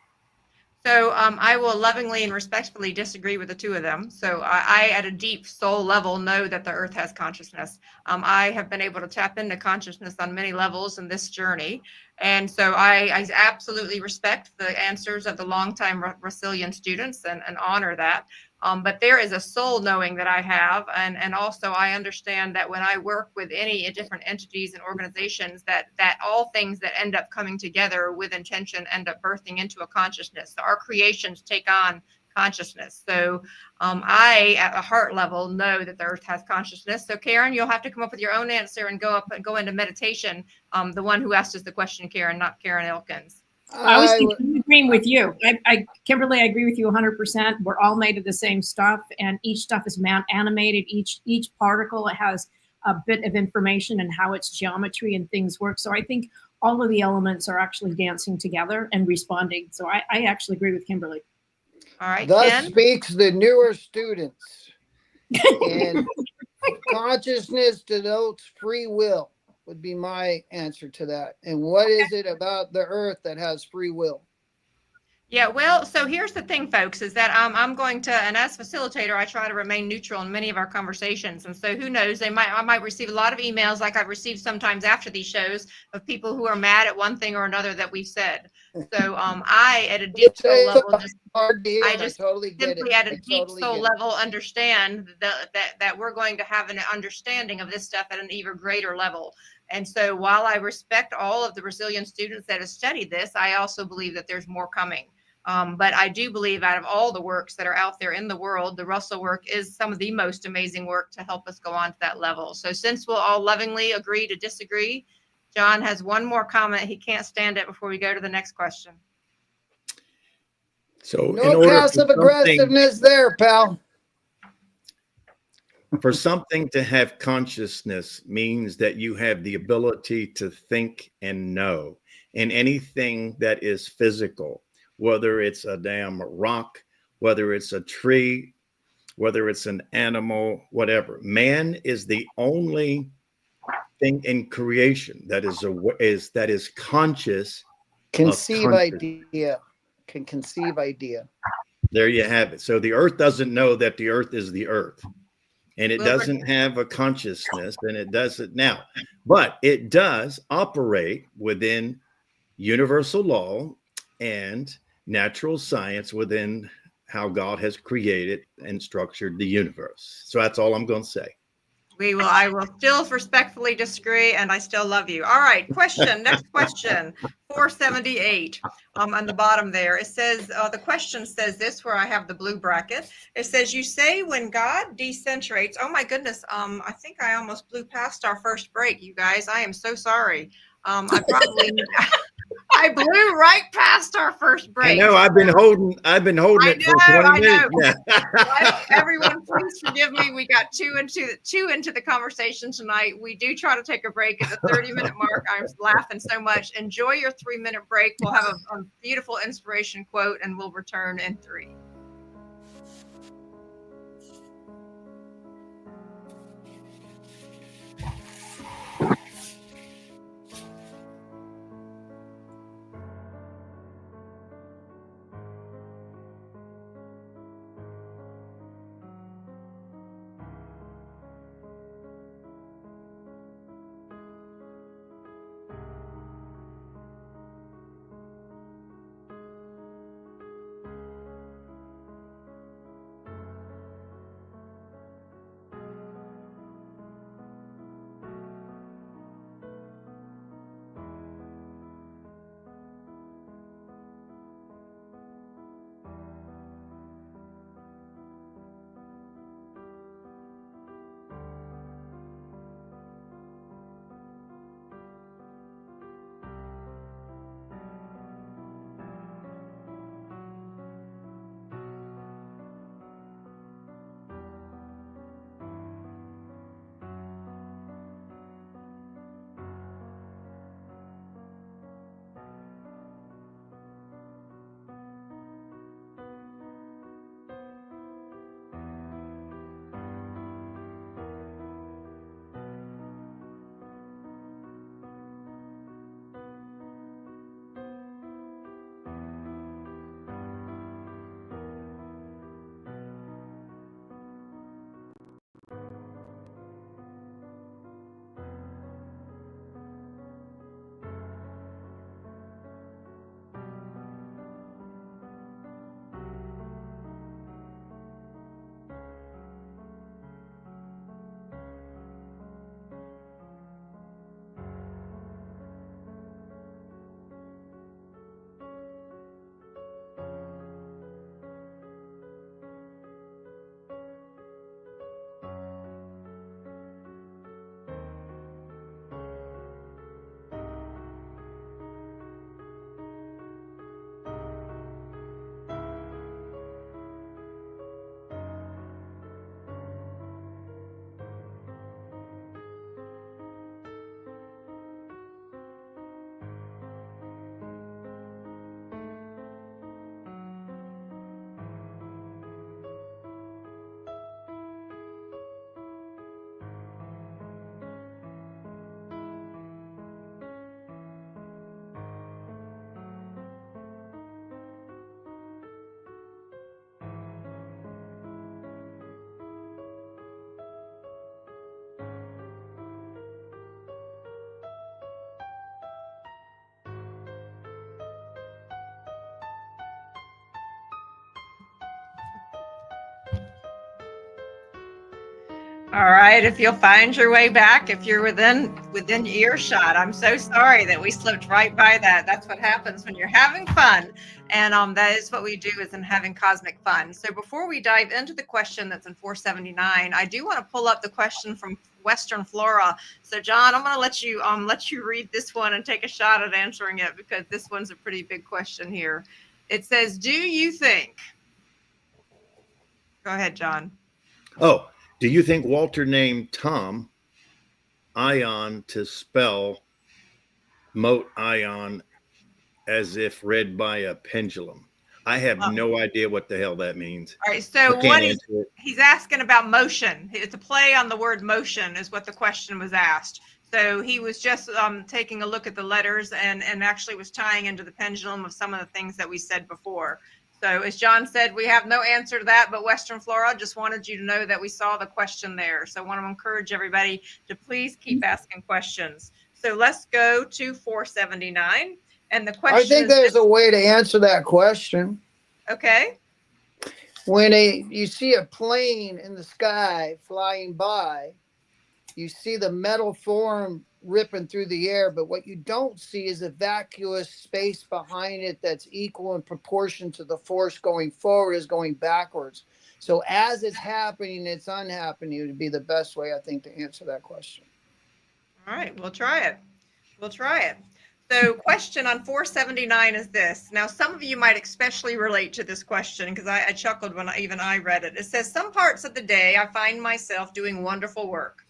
So I will lovingly and respectfully disagree with the two of them. So I at a deep soul level, know that the earth has consciousness. I have been able to tap into consciousness on many levels in this journey. And so I absolutely respect the answers of the longtime Russellian students and honor that. But there is a soul knowing that I have. And also I understand that when I work with any different entities and organizations, that all things that end up coming together with intention end up birthing into a consciousness. So our creations take on consciousness. So I, at a heart level, know that the earth has consciousness. So Karen, you'll have to come up with your own answer and go into meditation. The one who asked us the question, Karen, not Karen Elkins. I was agreeing with you. Kimberly, I agree with you 100%. We're all made of the same stuff, and each stuff is animated. Each particle has a bit of information and how its geometry and things work. So I think all of the elements are actually dancing together and responding. So I actually agree with Kimberly. All right, Thus Ken? speaks the newer students. And consciousness denotes free will would be my answer to that. And what is it about the earth that has free will? Yeah, well, so here's the thing, folks, is that I'm going to, and as facilitator, I try to remain neutral in many of our conversations. And so who knows, I might receive a lot of emails like I've received sometimes after these shows of people who are mad at one thing or another that we've said. So I, at a deep soul level, just totally get simply it. at a I deep totally soul get it. level understand that we're going to have an understanding of this stuff at an even greater level. And so while I respect all of the Brazilian students that have studied this, I also believe that there's more coming. But I do believe out of all the works that are out there in the world, the Russell work is some of the most amazing work to help us go on to that level. So since we'll all lovingly agree to disagree, John has one more comment. He can't stand it before we go to the next question. So No passive aggressiveness there, pal. For something to have consciousness means that you have the ability to think and know. And anything that is physical, whether it's a damn rock, whether it's a tree, whether it's an animal, whatever. Man is the only thing in creation that is conscious. Conceive idea. Can conceive idea. There you have it. So the earth doesn't know that the earth is the earth. And it doesn't have a consciousness, and it doesn't now. But it does operate within universal law and natural science within how God has created and structured the universe. So that's all I'm going to say. I will still respectfully disagree, and I still love you. All right, next question, 478 on the bottom there. It says, the question says this, where I have the blue bracket. It says, you say when God decentrates, oh my goodness, I think I almost blew past our first break, you guys. I am so sorry. I blew right past our first break. I know. I've been holding it for 20 minutes now. Everyone, please forgive me. We got too into the conversation tonight. We do try to take a break at the 30-minute mark. I'm laughing so much. Enjoy your 3-minute break. We'll have a beautiful inspiration quote, and we'll return in 3. All right, if you'll find your way back, if you're within earshot. I'm so sorry that we slipped right by that. That's what happens when you're having fun, and that is what we do, is in having cosmic fun. So before we dive into the question that's in 479, I do want to pull up the question from Western Flora. So John, I'm going to let you read this one and take a shot at answering it, because this one's a pretty big question here. It says, "Do you think?" Go ahead, John. Oh, do you think Walter named Tom Ion to spell mote ion as if read by a pendulum? I have no idea what the hell that means. All right, so I can't answer it. he's asking about motion. It's a play on the word motion is what the question was asked. So he was just taking a look at the letters and actually was tying into the pendulum of some of the things that we said before. So as John said, we have no answer to that, but Western Flora just wanted you to know that we saw the question there. So I want to encourage everybody to please keep asking questions. So let's go to 479. And the question I think is, there's a way to answer that question. okay. When you see a plane in the sky flying by, you see the metal form ripping through the air, but what you don't see is a vacuous space behind it that's equal in proportion to the force going forward is going backwards. So as it's happening, it's unhappening would be the best way, I think, to answer that question. All right, we'll try it. We'll try it. So question on 479 is this. Now, some of you might especially relate to this question, because I chuckled when I read it. It says, "Some parts of the day I find myself doing wonderful work.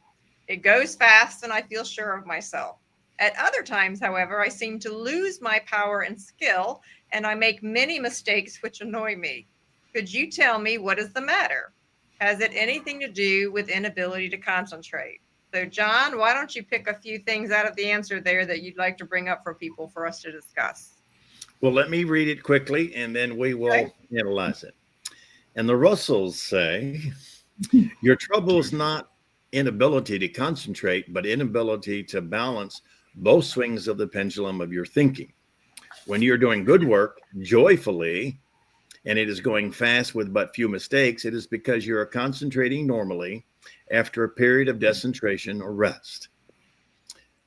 It goes fast and I feel sure of myself. At other times, however, I seem to lose my power and skill, and I make many mistakes which annoy me. Could you tell me what is the matter? Has it anything to do with inability to concentrate?" So John, why don't you pick a few things out of the answer there that you'd like to bring up for people for us to discuss? Well, let me read it quickly and then we will analyze it. And the Russells say, your trouble is not inability to concentrate, but inability to balance both swings of the pendulum of your thinking. When you're doing good work joyfully, and it is going fast with but few mistakes, it is because you are concentrating normally after a period of decentration or rest.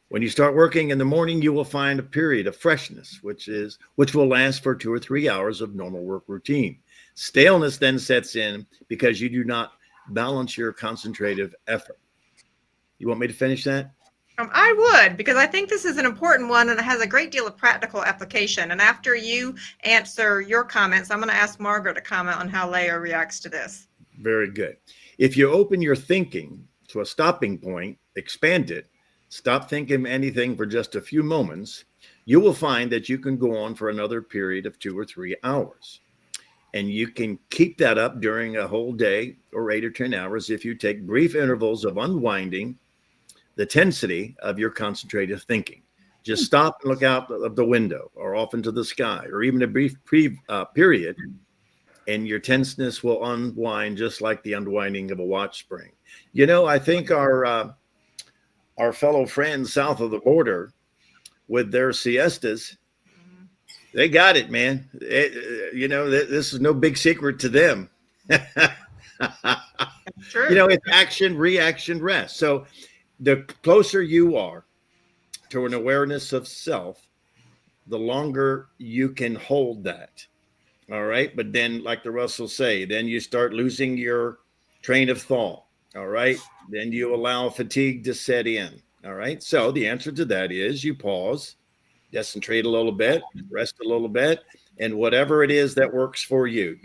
When you start working in the morning, you will find a period of freshness, which will last for 2 or 3 hours of normal work routine. Staleness then sets in because you do not balance your concentrative effort. You want me to finish that? I would, because I think this is an important one and it has a great deal of practical application. And after you answer your comments, I'm going to ask Margaret to comment on how Leo reacts to this. Very good. If you open your thinking to a stopping point, expand it, stop thinking anything for just a few moments, you will find that you can go on for another period of 2 or 3 hours. And you can keep that up during a whole day or 8 or 10 hours if you take brief intervals of unwinding the tensity of your concentrated thinking. Just stop and look out of the window or off into the sky, or even a brief period, and your tenseness will unwind just like the unwinding of a watch spring. You know, I think our fellow friends south of the border with their siestas, they got it, man. This is no big secret to them. True. You know, it's action, reaction, rest. So the closer you are to an awareness of self, the longer you can hold that. All right. But then, like the Russells say, then you start losing your train of thought. All right. Then you allow fatigue to set in. All right. So the answer to that is you pause, concentrate a little bit, rest a little bit, and whatever it is that works for you,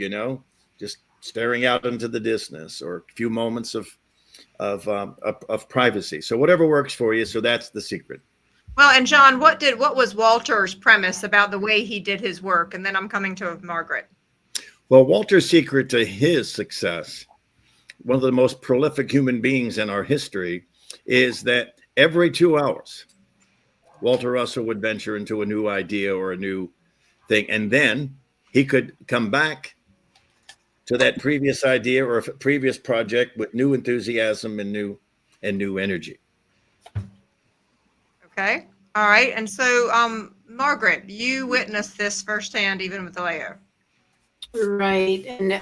just staring out into the distance or a few moments of privacy. So whatever works for you. So that's the secret. Well, and John, what was Walter's premise about the way he did his work? And then I'm coming to Margaret. Well, Walter's secret to his success, one of the most prolific human beings in our history, is that every 2 hours, Walter Russell would venture into a new idea or a new thing. And then he could come back to that previous idea or a previous project with new enthusiasm and new energy. Okay. All right. And so, Margaret, you witnessed this firsthand, even with Leo. Right. And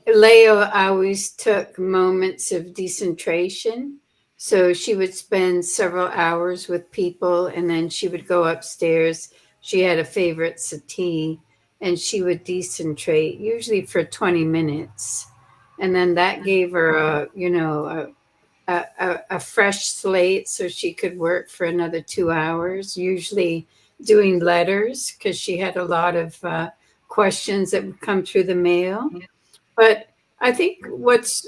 Leo always took moments of decentration. So she would spend several hours with people and then she would go upstairs. She had a favorite settee and she would decentrate, usually for 20 minutes. And then that gave her a fresh slate so she could work for another 2 hours, usually doing letters because she had a lot of questions that would come through the mail. But I think what's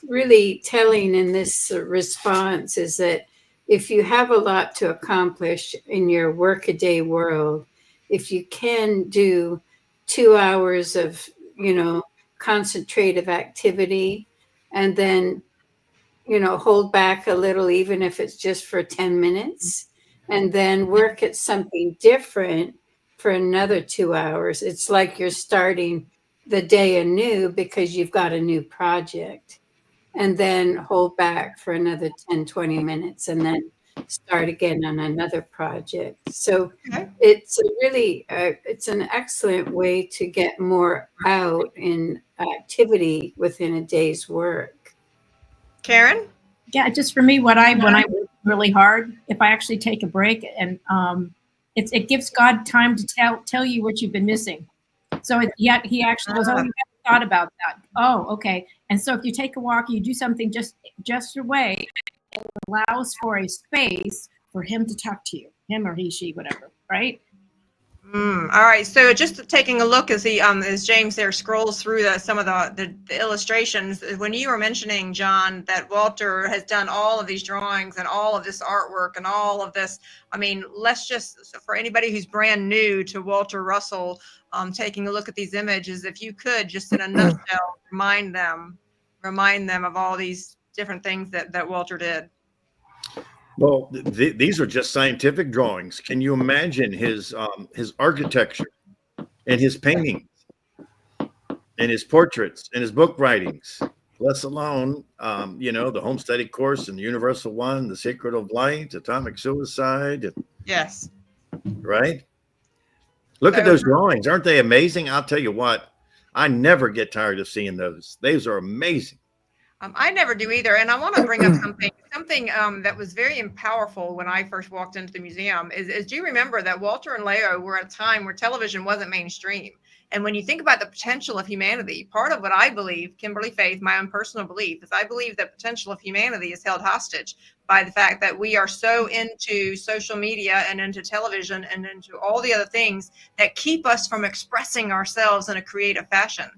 really telling in this response is that if you have a lot to accomplish in your workaday world, if you can do 2 hours of concentrative activity and then hold back a little, even if it's just for 10 minutes, and then work at something different for another 2 hours. It's like you're starting the day anew because you've got a new project, and then hold back for another 10, 20 minutes, and then start again on another project. So Okay. it's it's an excellent way to get more out in activity within a day's work. Karen? Yeah, just for me, when I work really hard, if I actually take a break and it gives God time to tell you what you've been missing. So yet he actually goes, oh, you haven't thought about that. Oh, okay. And so if you take a walk, you do something just your way, it allows for a space for him to talk to you, him or he, she, whatever, right? All right. So just taking a look as as James there scrolls through some of the illustrations, when you were mentioning, John, that Walter has done all of these drawings and all of this artwork and all of this, I mean, let's just, for anybody who's brand new to Walter Russell, taking a look at these images, if you could just in a nutshell remind them of all these different things that Walter did. Well, these are just scientific drawings. Can you imagine his architecture and his paintings and his portraits and his book writings, less alone, the Homesteading Course and the Universal One, The Secret of Light, Atomic Suicide. Yes. Right? Look at those drawings. Aren't they amazing? I'll tell you what, I never get tired of seeing those. Those are amazing. I never do either. And I want to bring up something that was very powerful when I first walked into the museum is do you remember that Walter and Leo were at a time where television wasn't mainstream? And when you think about the potential of humanity, part of what I believe, Kimberly Faith, my own personal belief, is I believe that potential of humanity is held hostage by the fact that we are so into social media and into television and into all the other things that keep us from expressing ourselves in a creative fashion.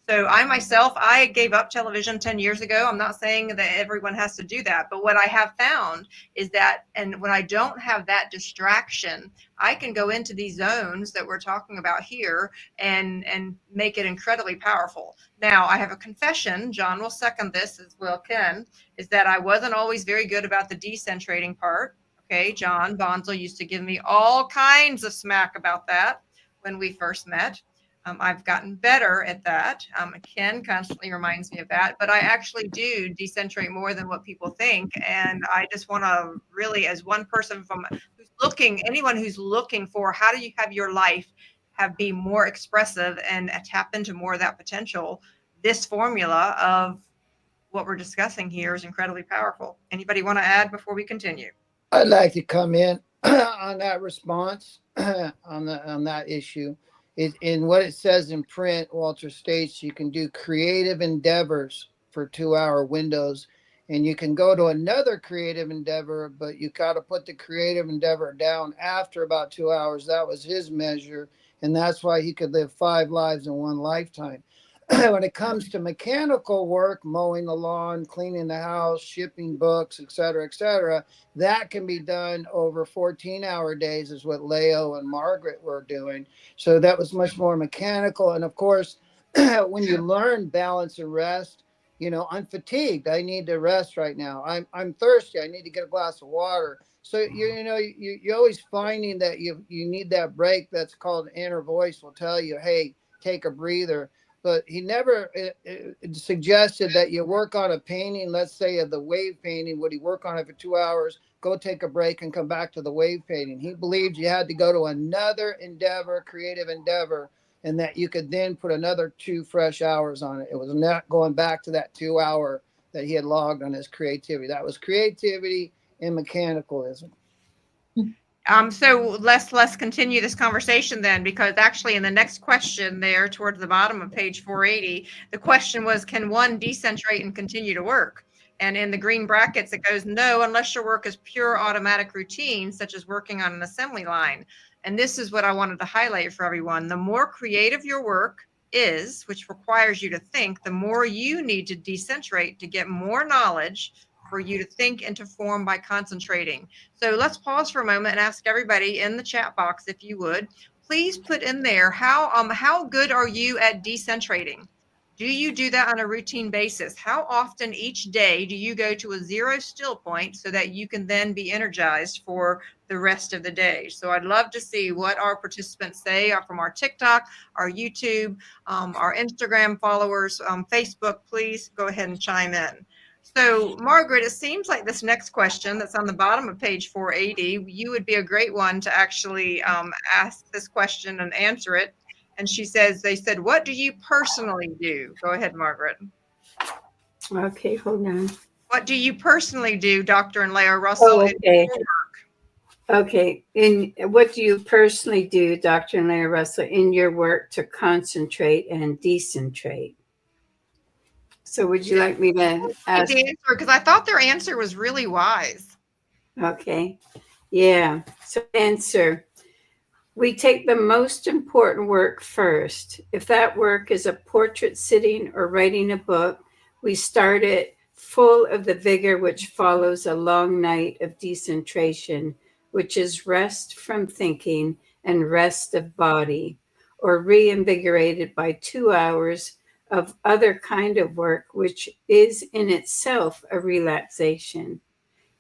So I gave up television 10 years ago. I'm not saying that everyone has to do that, but what I have found is that, and when I don't have that distraction, I can go into these zones that we're talking about here and make it incredibly powerful. Now, I have a confession, John will second this as well, Ken, is that I wasn't always very good about the decentrating part. Okay, John Bonzel used to give me all kinds of smack about that when we first met. I've gotten better at that. Ken constantly reminds me of that, but I actually do decentrate more than what people think. And I just want to really, as one person anyone who's looking for how do you have your life be more expressive and tap into more of that potential, this formula of what we're discussing here is incredibly powerful. Anybody want to add before we continue? I'd like to come in on that response on that issue. In what it says in print, Walter states you can do creative endeavors for 2-hour windows, and you can go to another creative endeavor, but you got to put the creative endeavor down after about 2 hours. That was his measure, and that's why he could live 5 lives in one lifetime. When it comes to mechanical work, mowing the lawn, cleaning the house, shipping books, et cetera, that can be done over 14-hour days is what Leo and Margaret were doing. So that was much more mechanical. And of course, when you learn balance and rest, I'm fatigued. I need to rest right now. I'm thirsty. I need to get a glass of water. So, you're always finding that you need that break. That's called inner voice will tell you, hey, take a breather. But he never suggested that you work on a painting, let's say of the wave painting. Would he work on it for 2 hours, go take a break and come back to the wave painting? He believed you had to go to another endeavor, creative endeavor, and that you could then put another 2 fresh hours on it. It was not going back to that 2 hour that he had logged on his creativity. That was creativity and mechanicalism. So let's continue this conversation then, because actually in the next question there towards the bottom of page 480, the question was, can one decentrate and continue to work? And in the green brackets, it goes, no, unless your work is pure automatic routine, such as working on an assembly line. And this is what I wanted to highlight for everyone. The more creative your work is, which requires you to think, the more you need to decentrate to get more knowledge for you to think and to form by concentrating. So let's pause for a moment and ask everybody in the chat box, if you would, please put in there, how good are you at decentrating? Do you do that on a routine basis? How often each day do you go to a zero still point so that you can then be energized for the rest of the day? So I'd love to see what our participants say from our TikTok, our YouTube, our Instagram followers, Facebook. Please go ahead and chime in. So Margaret, it seems like this next question that's on the bottom of page 480, you would be a great one to actually ask this question and answer it. And she says, they said, what do you personally do? Go ahead, Margaret. Okay, hold on. What do you personally do, Dr. and Leo Russell? Oh, okay. Okay. What do you personally do, Dr. and Leo Russell, in your work to concentrate and decentrate? So would you like me to ask? The answer, because I thought their answer was really wise. Okay. Yeah. So answer. We take the most important work first. If that work is a portrait sitting or writing a book, we start it full of the vigor which follows a long night of decentration, which is rest from thinking and rest of body, or reinvigorated by 2 hours of other kind of work, which is in itself a relaxation.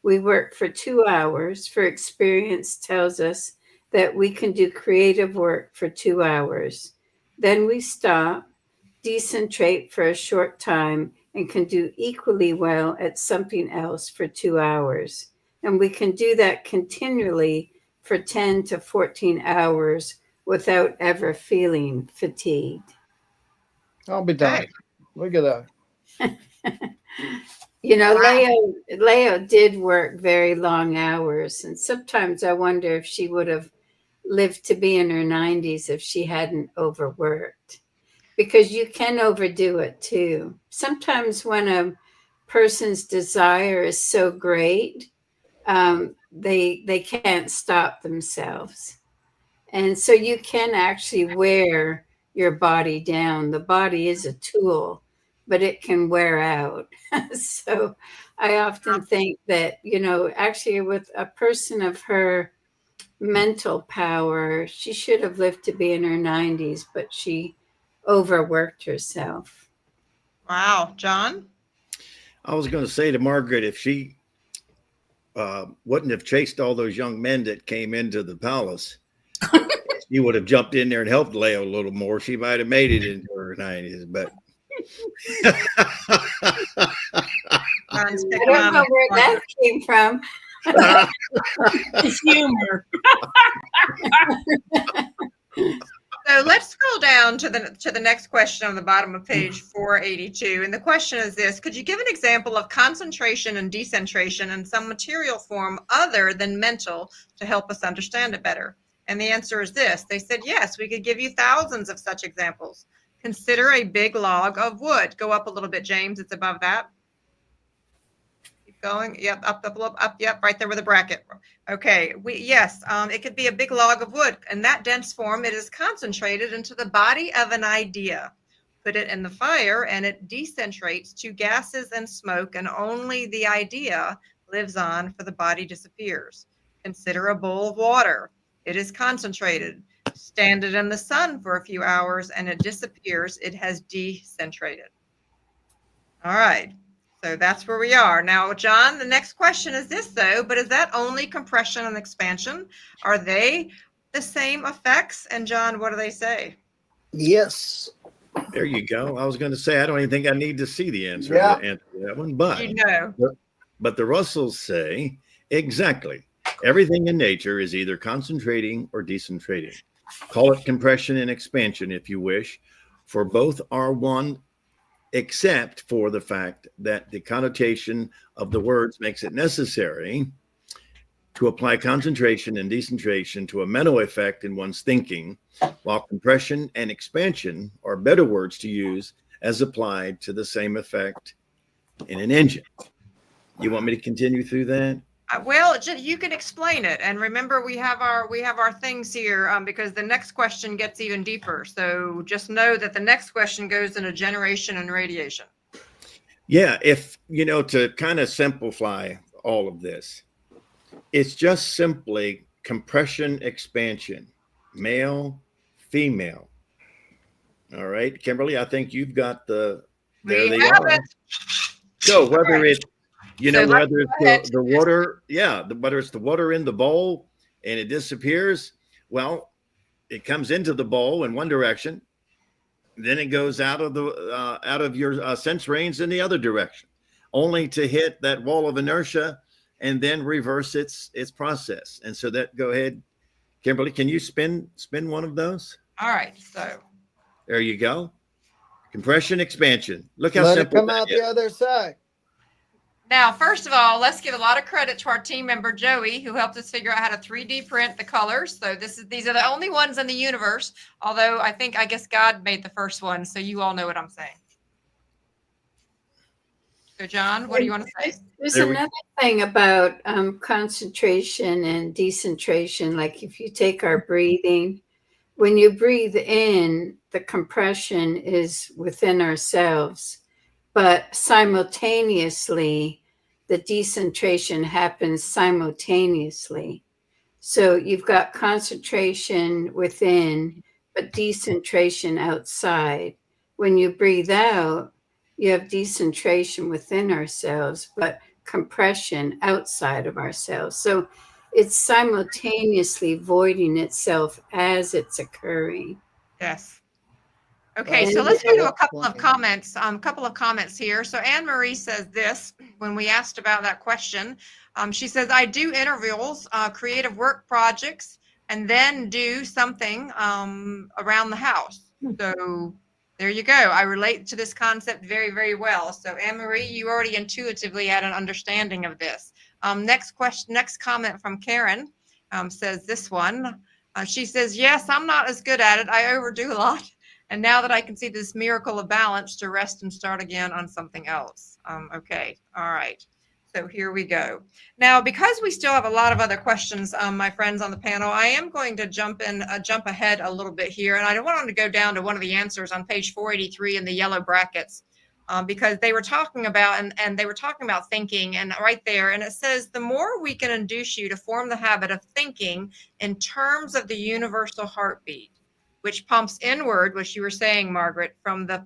We work for 2 hours, for experience tells us that we can do creative work for 2 hours. Then we stop, decentrate for a short time, and can do equally well at something else for 2 hours. And we can do that continually for 10 to 14 hours without ever feeling fatigued. I'll be done. Okay. Look at that. You know, Wow. Leo did work very long hours, and sometimes I wonder if she would have lived to be in her 90s if she hadn't overworked, because you can overdo it too. Sometimes when a person's desire is so great, they can't stop themselves, and so you can actually wear your body down. The body is a tool, but it can wear out. So I often think that, you know, actually with a person of her mental power, she should have lived to be in her 90s, but she overworked herself. Wow. John? I was going to say to Margaret, if she wouldn't have chased all those young men that came into the palace, she would have jumped in there and helped Leo a little more. She might have made it into her 90s, but I don't know where that came from. It's humor. So let's scroll down to the next question on the bottom of page 482. And the question is this: could you give an example of concentration and decentration in some material form other than mental to help us understand it better? And the answer is this. They said, yes, we could give you thousands of such examples. Consider a big log of wood. Go up a little bit, James. It's above that. Keep going. Yep, up, yep, right there with a bracket. Okay, it could be a big log of wood. In that dense form, it is concentrated into the body of an idea. Put it in the fire and it decentrates to gases and smoke, and only the idea lives on, for the body disappears. Consider a bowl of water. It is concentrated. Stand it in the sun for a few hours and it disappears. It has decentrated. All right. So that's where we are. Now, John, the next question is this, though, but is that only compression and expansion? Are they the same effects? And John, what do they say? Yes. there you go. I was going to say, I don't even think I need to see the answer Yeah. to answer that one, but You know. But the Russells say exactly everything in nature is either concentrating or decentrating. Call it compression and expansion if you wish, for both are one, except for the fact that the connotation of the words makes it necessary to apply concentration and decentration to a mental effect in one's thinking, while compression and expansion are better words to use as applied to the same effect in an engine. You want me to continue through that? Well, you can explain it. And remember, we have our things here because the next question gets even deeper. So just know that the next question goes into generation and radiation. Yeah, if, to kind of simplify all of this, it's just simply compression, expansion, male, female. All right, Kimberly, I think you've got there We they have are. it. So whether All right. it's, So let's whether go ahead. it's the water, whether it's the water in the bowl and it disappears, well, it comes into the bowl in one direction, then it goes out of your sense range in the other direction, only to hit that wall of inertia and then reverse its process. And so go ahead, Kimberly, can you spin one of those? All right. So There you go. Compression, expansion. Look how Let it simple come that out is. the other side. now, first of all, let's give a lot of credit to our team member, Joey, who helped us figure out how to 3D print the colors. So these are the only ones in the universe, although I guess God made the first one. So you all know what I'm saying. So John, what do you want to say? There's There we- another thing about concentration and decentration. Like if you take our breathing, when you breathe in, the compression is within ourselves, but simultaneously, the decentration happens simultaneously. So you've got concentration within, but decentration outside. When you breathe out, you have decentration within ourselves, but compression outside of ourselves. So it's simultaneously voiding itself as it's occurring. Yes. Okay, Well, so let's go to a explain. couple of comments here. So Anne Marie says this when we asked about that question. She says, I do intervals, creative work projects, and then do something around the house. So there you go. I relate to this concept very, very well. So Anne Marie, you already intuitively had an understanding of this. Next comment from Karen says this one. She says, yes, I'm not as good at it. I overdo a lot. And now that I can see this miracle of balance, to rest and start again on something else. Okay. All right. So here we go. Now, because we still have a lot of other questions, my friends on the panel, I am going to jump ahead a little bit here. And I want to go down to one of the answers on page 483 in the yellow brackets, because they were talking about, and they were talking about thinking, and right there, and it says, the more we can induce you to form the habit of thinking in terms of the universal heartbeat, which pumps inward, which you were saying, Margaret, from the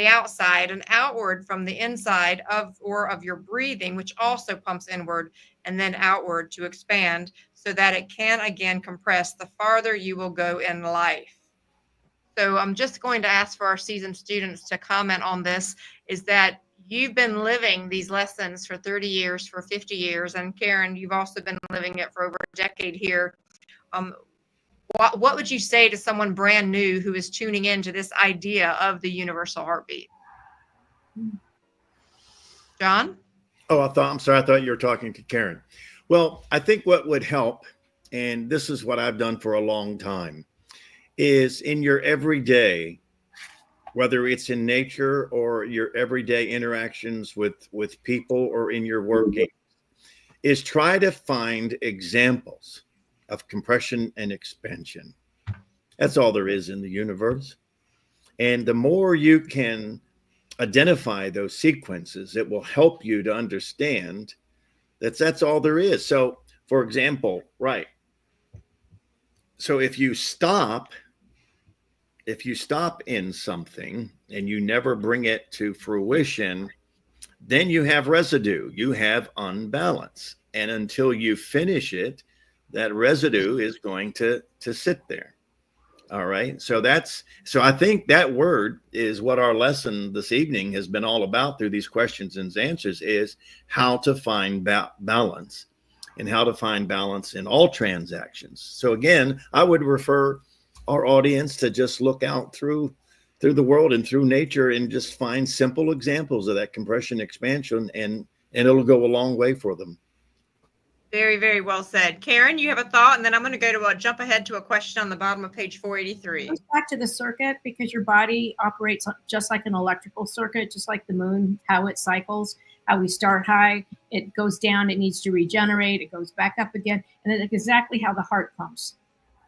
outside, and outward from the inside of your breathing, which also pumps inward and then outward to expand, so that it can again compress, the farther you will go in life. So I'm just going to ask for our seasoned students to comment on this, is that you've been living these lessons for 30 years, for 50 years, and Karen, you've also been living it for over a decade here. What would you say to someone brand new who is tuning into this idea of the universal heartbeat? John? Oh, I'm sorry. I thought you were talking to Karen. Well, I think what would help, and this is what I've done for a long time, is in your everyday, whether it's in nature or your everyday interactions with people or in your working, is try to find examples of compression and expansion. That's all there is in the universe. And the more you can identify those sequences, it will help you to understand that that's all there is. So, for example, right. So if you stop in something and you never bring it to fruition, then you have residue, you have unbalance. And until you finish it, that residue is going to sit there. All right. So I think that word is what our lesson this evening has been all about through these questions and answers, is how to find balance, and how to find balance in all transactions. So again, I would refer our audience to just look out through the world and through nature and just find simple examples of that compression expansion, and it'll go a long way for them. Very, very well said. Karen, you have a thought, and then I'm going to go to jump ahead to a question on the bottom of page 483. It goes back to the circuit, because your body operates just like an electrical circuit, just like the moon, how it cycles, how we start high, it goes down, it needs to regenerate, it goes back up again, and it's exactly how the heart pumps.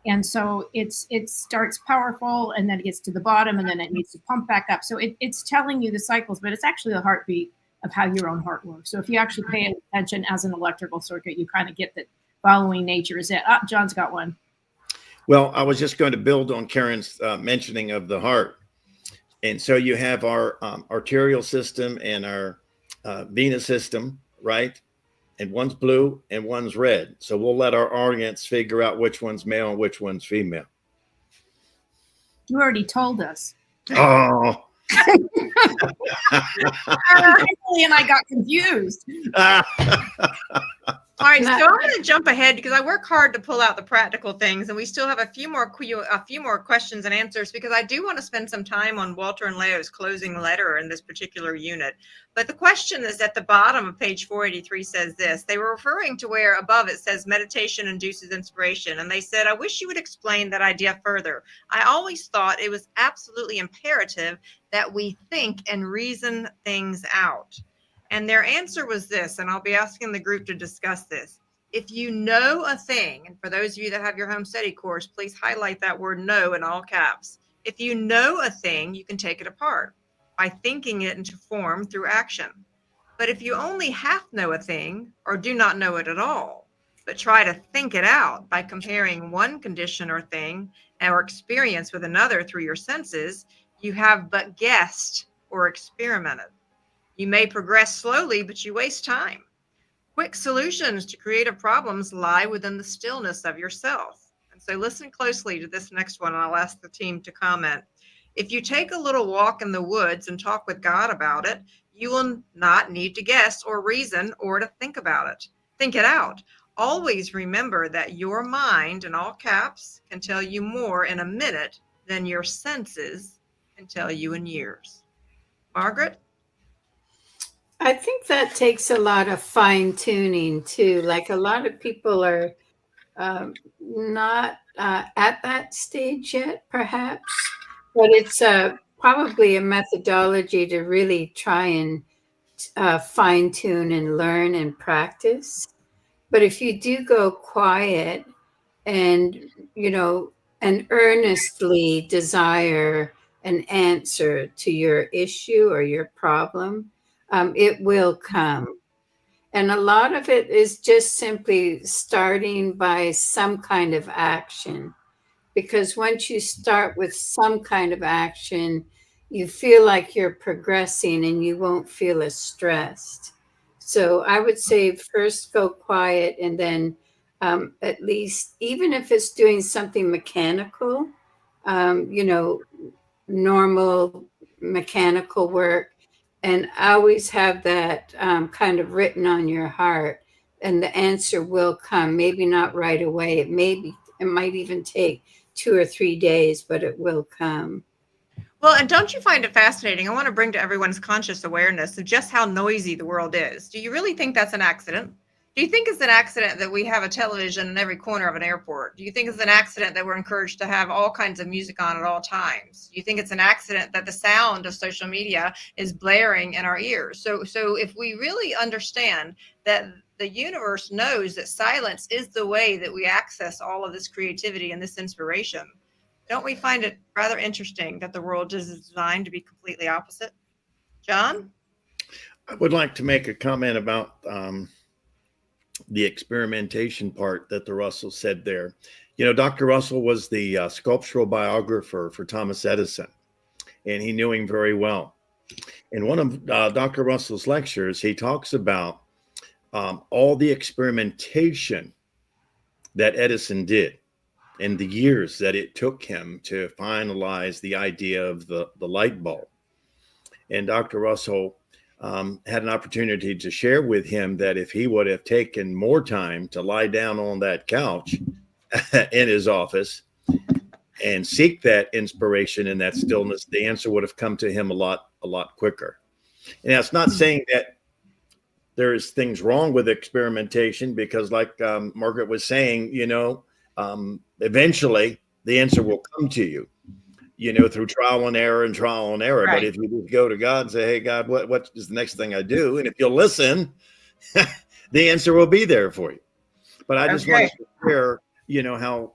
And so it starts powerful, and then it gets to the bottom, and then it needs to pump back up. So it's telling you the cycles, but it's actually the heartbeat of how your own heart works. So if you actually pay attention as an electrical circuit, you kind of get that following nature is it. John's got one. Well, I was just going to build on Karen's mentioning of the heart. And so you have our arterial system and our venous system, right? And one's blue and one's red. So we'll let our audience figure out which one's male and which one's female. You already told us. Oh. Emily and I got confused. All right, so I'm going to jump ahead because I work hard to pull out the practical things, and we still have a few more questions and answers, because I do want to spend some time on Walter and Leo's closing letter in this particular unit. But the question is at the bottom of page 483 says this. They were referring to where above it says meditation induces inspiration, and they said, I wish you would explain that idea further. I always thought it was absolutely imperative that we think and reason things out. And their answer was this, and I'll be asking the group to discuss this. If you know a thing, and for those of you that have your home study course, please highlight that word know in all caps. If you know a thing, you can take it apart by thinking it into form through action. But if you only half know a thing or do not know it at all, but try to think it out by comparing one condition or thing or experience with another through your senses, you have but guessed or experimented. You may progress slowly, but you waste time. Quick solutions to creative problems lie within the stillness of yourself. And so listen closely to this next one, and I'll ask the team to comment. If you take a little walk in the woods and talk with God about it, you will not need to guess or reason or to think about it. Think it out. Always remember that your mind, in all caps, can tell you more in a minute than your senses can tell you in years. Margaret? I think that takes a lot of fine tuning too. Like a lot of people are not at that stage yet, perhaps, but it's probably a methodology to really try and fine tune and learn and practice. But if you do go quiet and, and earnestly desire an answer to your issue or your problem, it will come. And a lot of it is just simply starting by some kind of action. Because once you start with some kind of action, you feel like you're progressing and you won't feel as stressed. So I would say first go quiet, and then at least, even if it's doing something mechanical, normal mechanical work, and always have that kind of written on your heart, and the answer will come. Maybe not right away. It might even take 2 or 3 days, but it will come. Well, and don't you find it fascinating? I want to bring to everyone's conscious awareness of just how noisy the world is. Do you really think that's an accident? Do you think it's an accident that we have a television in every corner of an airport? Do you think it's an accident that we're encouraged to have all kinds of music on at all times? Do you think it's an accident that the sound of social media is blaring in our ears? So if we really understand that the universe knows that silence is the way that we access all of this creativity and this inspiration, don't we find it rather interesting that the world is designed to be completely opposite? John? I would like to make a comment about the experimentation part that the Russell said there. Dr. Russell was the sculptural biographer for Thomas Edison, and he knew him very well. In one of Dr. Russell's lectures, he talks about all the experimentation that Edison did and the years that it took him to finalize the idea of the light bulb. And Dr. Russell had an opportunity to share with him that if he would have taken more time to lie down on that couch in his office and seek that inspiration and that stillness, the answer would have come to him a lot quicker. And that's not saying that there's things wrong with experimentation, because like Margaret was saying, eventually the answer will come to you, through trial and error and trial and error. Right. But if you just go to God and say, hey, God, what is the next thing I do? And if you'll listen, the answer will be there for you. But I just wanted to share, how.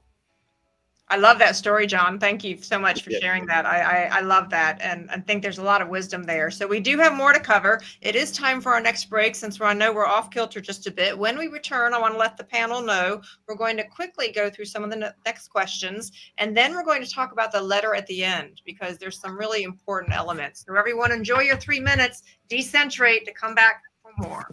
I love that story, John. Thank you so much for sharing that. I love that, and I think there's a lot of wisdom there. So we do have more to cover. It is time for our next break, since I know we're off kilter just a bit. When we return, I want to let the panel know we're going to quickly go through some of the next questions, and then we're going to talk about the letter at the end, because there's some really important elements. So everyone, enjoy your 3 minutes, decentrate to come back for more.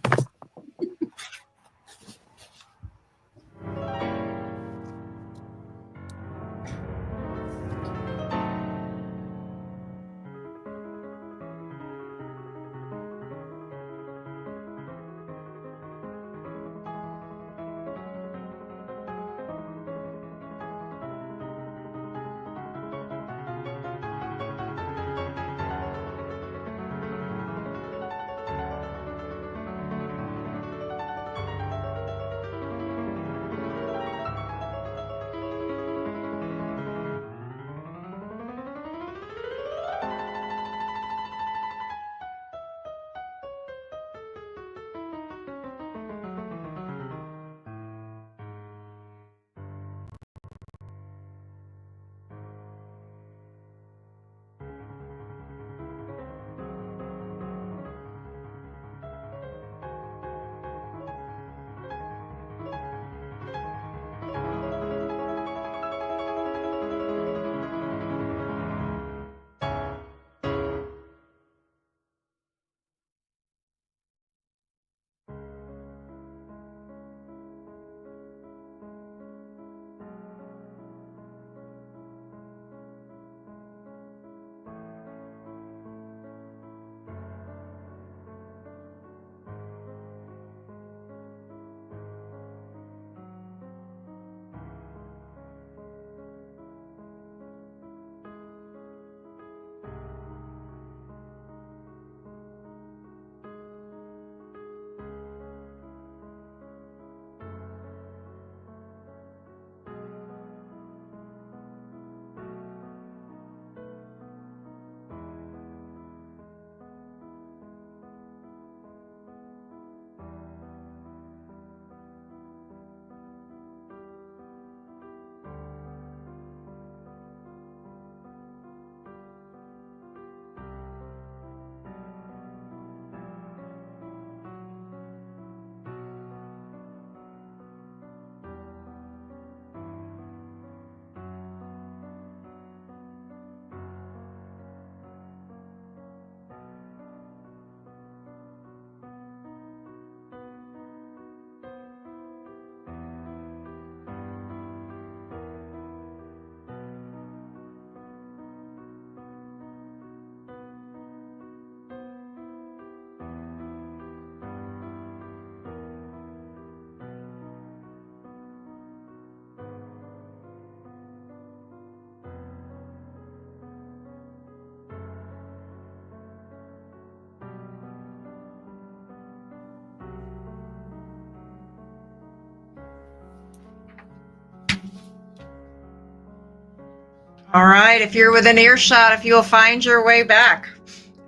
All right, if you're within earshot, if you'll find your way back.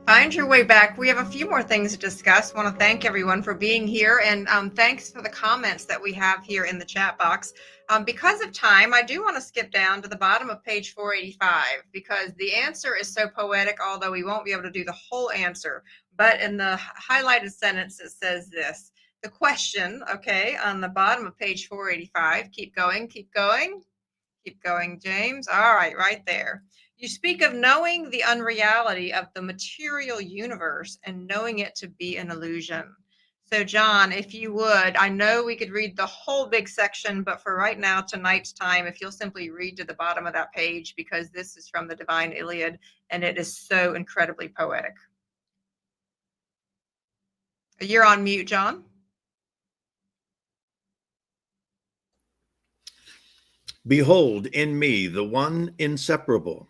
Find your way back. We have a few more things to discuss. Want to thank everyone for being here, and thanks for the comments that we have here in the chat box. Because of time, I do want to skip down to the bottom of page 485, because the answer is so poetic, although we won't be able to do the whole answer. But in the highlighted sentence, it says this. The question, okay, on the bottom of page 485, keep going, keep going. Keep going, James. All right there. You speak of knowing the unreality of the material universe and knowing it to be an illusion. So, John, if you would, I know we could read the whole big section, but for right now, tonight's time, if you'll simply read to the bottom of that page, because this is from the Divine Iliad, and it is so incredibly poetic. You're on mute, John. Behold in me the one inseparable.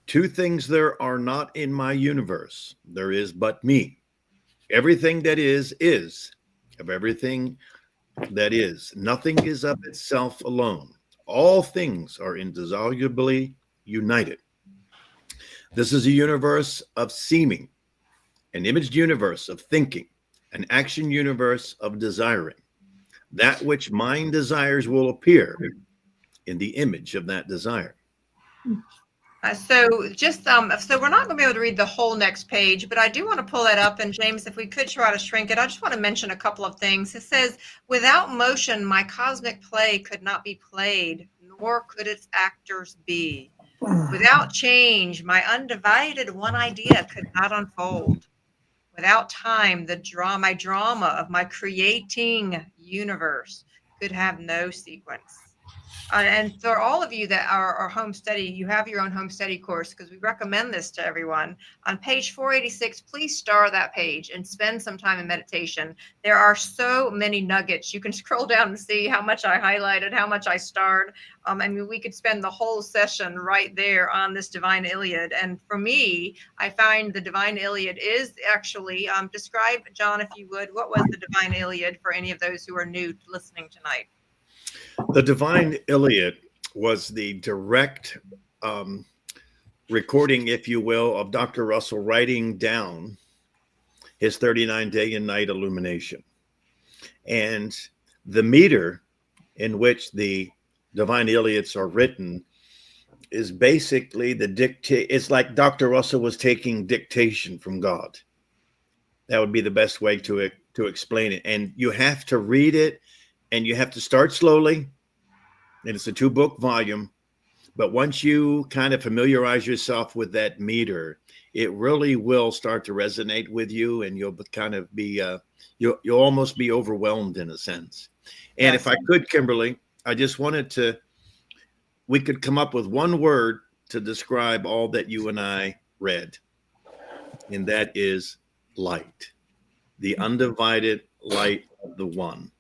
Two things there are not in my universe. There is but me. Everything that is. Of everything that is. Nothing is of itself alone. All things are indissolubly united. This is a universe of seeming, an imaged universe of thinking, an action universe of desiring. That which mind desires will appear in the image of that desire. So we're not going to be able to read the whole next page, but I do want to pull that up. And James, if we could try to shrink it, I just want to mention a couple of things. It says, without motion, my cosmic play could not be played, nor could its actors be. Without change, my undivided one idea could not unfold. Without time, my drama of my creating universe could have no sequence. And for all of you that are home study, you have your own home study course, because we recommend this to everyone. On page 486, please star that page and spend some time in meditation. There are so many nuggets. You can scroll down and see how much I highlighted, how much I starred. I mean, we could spend the whole session right there on this Divine Iliad. And for me, I find the Divine Iliad is actually, describe, John, if you would, what was the Divine Iliad for any of those who are new to listening tonight? The Divine Iliad was the direct recording, if you will, of Dr. Russell writing down his 39-day and night illumination. And the meter in which the Divine Iliads are written is basically it's like Dr. Russell was taking dictation from God. That would be the best way to explain it. And you have to read it, and you have to start slowly. And it's a 2-book volume. But once you kind of familiarize yourself with that meter, it really will start to resonate with you, and you'll kind of be, you'll almost be overwhelmed in a sense. And if I could, Kimberly, I just wanted we could come up with one word to describe all that you and I read. And that is light, the undivided light of the one.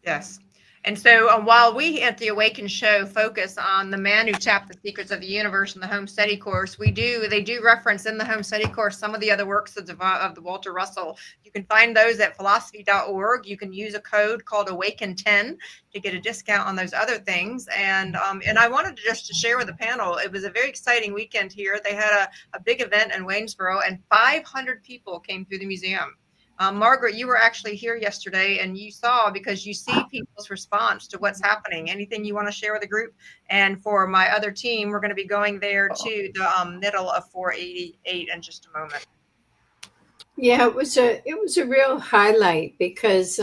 Yes. And so while we at the Awaken Show focus on the man who tapped the secrets of the universe in the home study course, they do reference in the home study course some of the other works of the Walter Russell. You can find those at philosophy.org. You can use a code called Awaken10 to get a discount on those other things. And I wanted to share with the panel, it was a very exciting weekend here. They had a big event in Waynesboro, and 500 people came through the museum. Margaret, you were actually here yesterday, and you saw, because you see people's response to what's happening. Anything you want to share with the group? And for my other team, we're going to be going there to the middle of 488 in just a moment. Yeah, it was a real highlight, because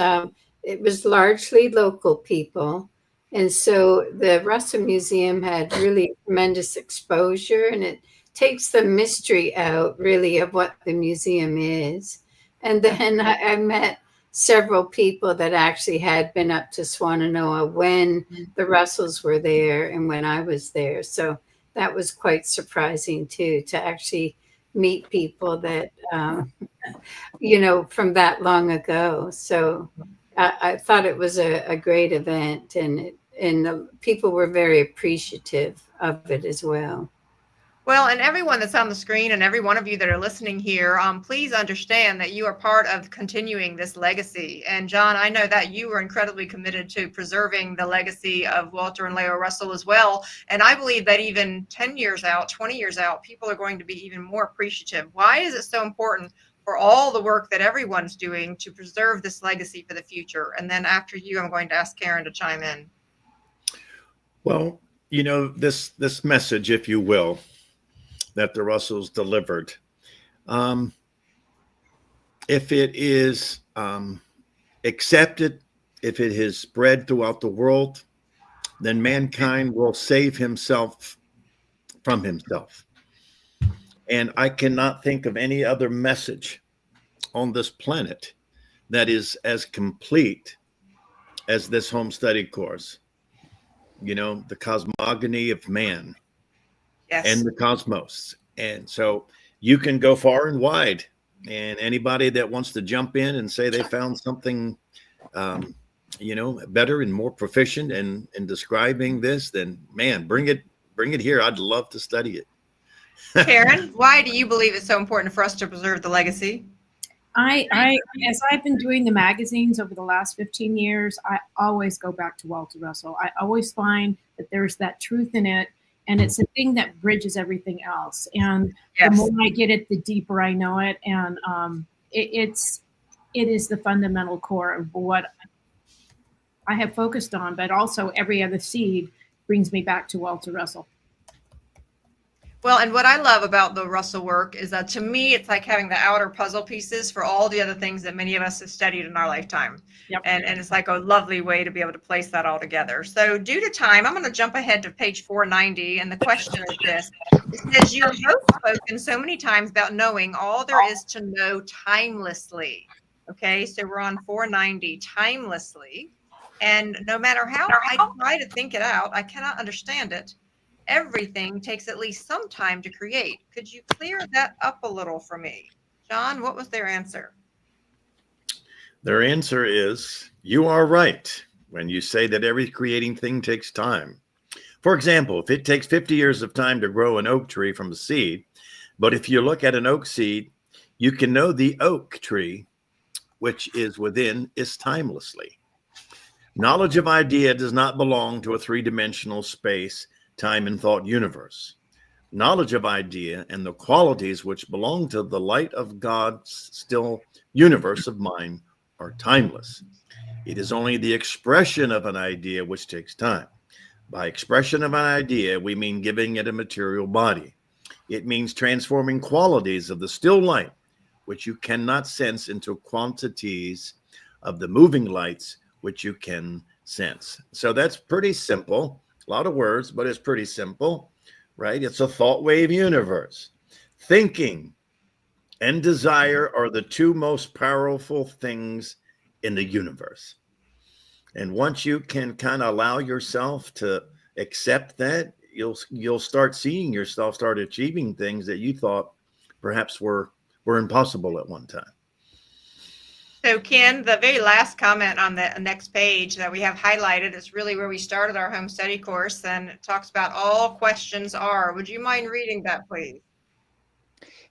it was largely local people. And so the Russell Museum had really tremendous exposure, and it takes the mystery out really of what the museum is. And then I met several people that actually had been up to Swannanoa when the Russells were there and when I was there. So that was quite surprising too, to actually meet people that, from that long ago. So I thought it was a great event, and the people were very appreciative of it as well. Well, and everyone that's on the screen and every one of you that are listening here, please understand that you are part of continuing this legacy. And John, I know that you were incredibly committed to preserving the legacy of Walter and Leo Russell as well. And I believe that even 10 years out, 20 years out, people are going to be even more appreciative. Why is it so important for all the work that everyone's doing to preserve this legacy for the future? And then after you, I'm going to ask Karen to chime in. Well, this message, if you will, that the Russells delivered, if it is accepted, if it is spread throughout the world, then mankind will save himself from himself. And I cannot think of any other message on this planet that is as complete as this home study course. The cosmogony of man. Yes. And the cosmos. And so you can go far and wide, and anybody that wants to jump in and say they found something better and more proficient in describing this, then man, bring it here. I'd love to study it. Karen, why do you believe it's so important for us to preserve the legacy? As I've been doing the magazines over the last 15 years, I always go back to Walter Russell. I always find that there's that truth in it, and it's a thing that bridges everything else. And Yes. the more I get it, the deeper I know it. And it is the fundamental core of what I have focused on, but also every other seed brings me back to Walter Russell. Well, and what I love about the Russell work is that to me, it's like having the outer puzzle pieces for all the other things that many of us have studied in our lifetime. Yep. And it's like a lovely way to be able to place that all together. So due to time, I'm going to jump ahead to page 490. And the question is this. It says, you have both spoken so many times about knowing all there is to know timelessly. Okay, so we're on 490, timelessly. And no matter how I try to think it out, I cannot understand it. Everything takes at least some time to create. Could you clear that up a little for me? John, what was their answer? Their answer is, you are right when you say that every creating thing takes time. For example, if it takes 50 years of time to grow an oak tree from a seed, but if you look at an oak seed, you can know the oak tree, which is within, is timelessly. Knowledge of idea does not belong to a three-dimensional space, time, and thought universe. Knowledge of idea and the qualities which belong to the light of God's still universe of mind are timeless. It is only the expression of an idea which takes time. By expression of an idea, we mean giving it a material body. It means transforming qualities of the still light, which you cannot sense, into quantities of the moving lights, which you can sense. So that's pretty simple. A lot of words, but it's pretty simple, right? It's a thought wave universe. Thinking and desire are the two most powerful things in the universe. And once you can kind of allow yourself to accept that, you'll start seeing yourself start achieving things that you thought perhaps were impossible at one time. So Ken, the very last comment on the next page that we have highlighted is really where we started our home study course, and it talks about all questions are. Would you mind reading that, please?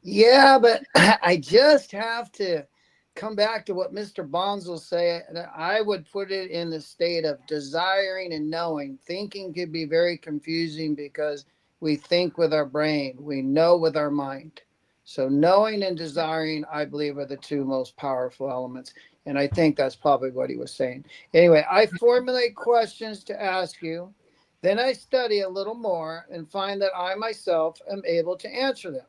Yeah, but I just have to come back to what Mr. Bonds will say. I would put it in the state of desiring and knowing. Thinking could be very confusing because we think with our brain, we know with our mind. So knowing and desiring, I believe, are the two most powerful elements. And I think that's probably what he was saying. Anyway, I formulate questions to ask you. Then I study a little more and find that I myself am able to answer them.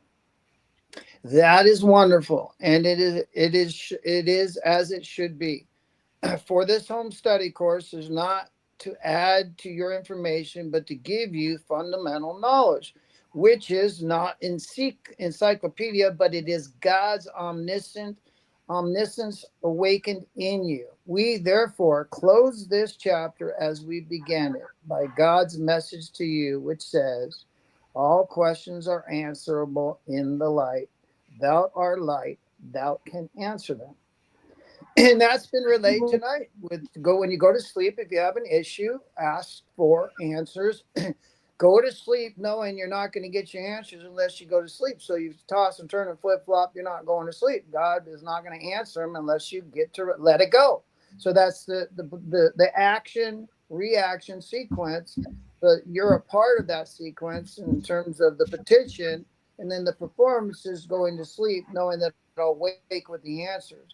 That is wonderful. And it is as it should be. For this home study course is not to add to your information, but to give you fundamental knowledge, which is not encyclopedia, but it is God's omniscience awakened in you. We therefore close this chapter as we began it by God's message to you, which says, all questions are answerable in the light. Thou art light, thou can answer them. And that's been relayed tonight. When you go to sleep, if you have an issue, ask for answers. Go to sleep knowing you're not going to get your answers unless you go to sleep. So you toss and turn and flip-flop, you're not going to sleep. God is not going to answer them unless you get to let it go. So that's the action reaction sequence. But you're a part of that sequence in terms of the petition, and then the performance is going to sleep knowing that I'll wake with the answers.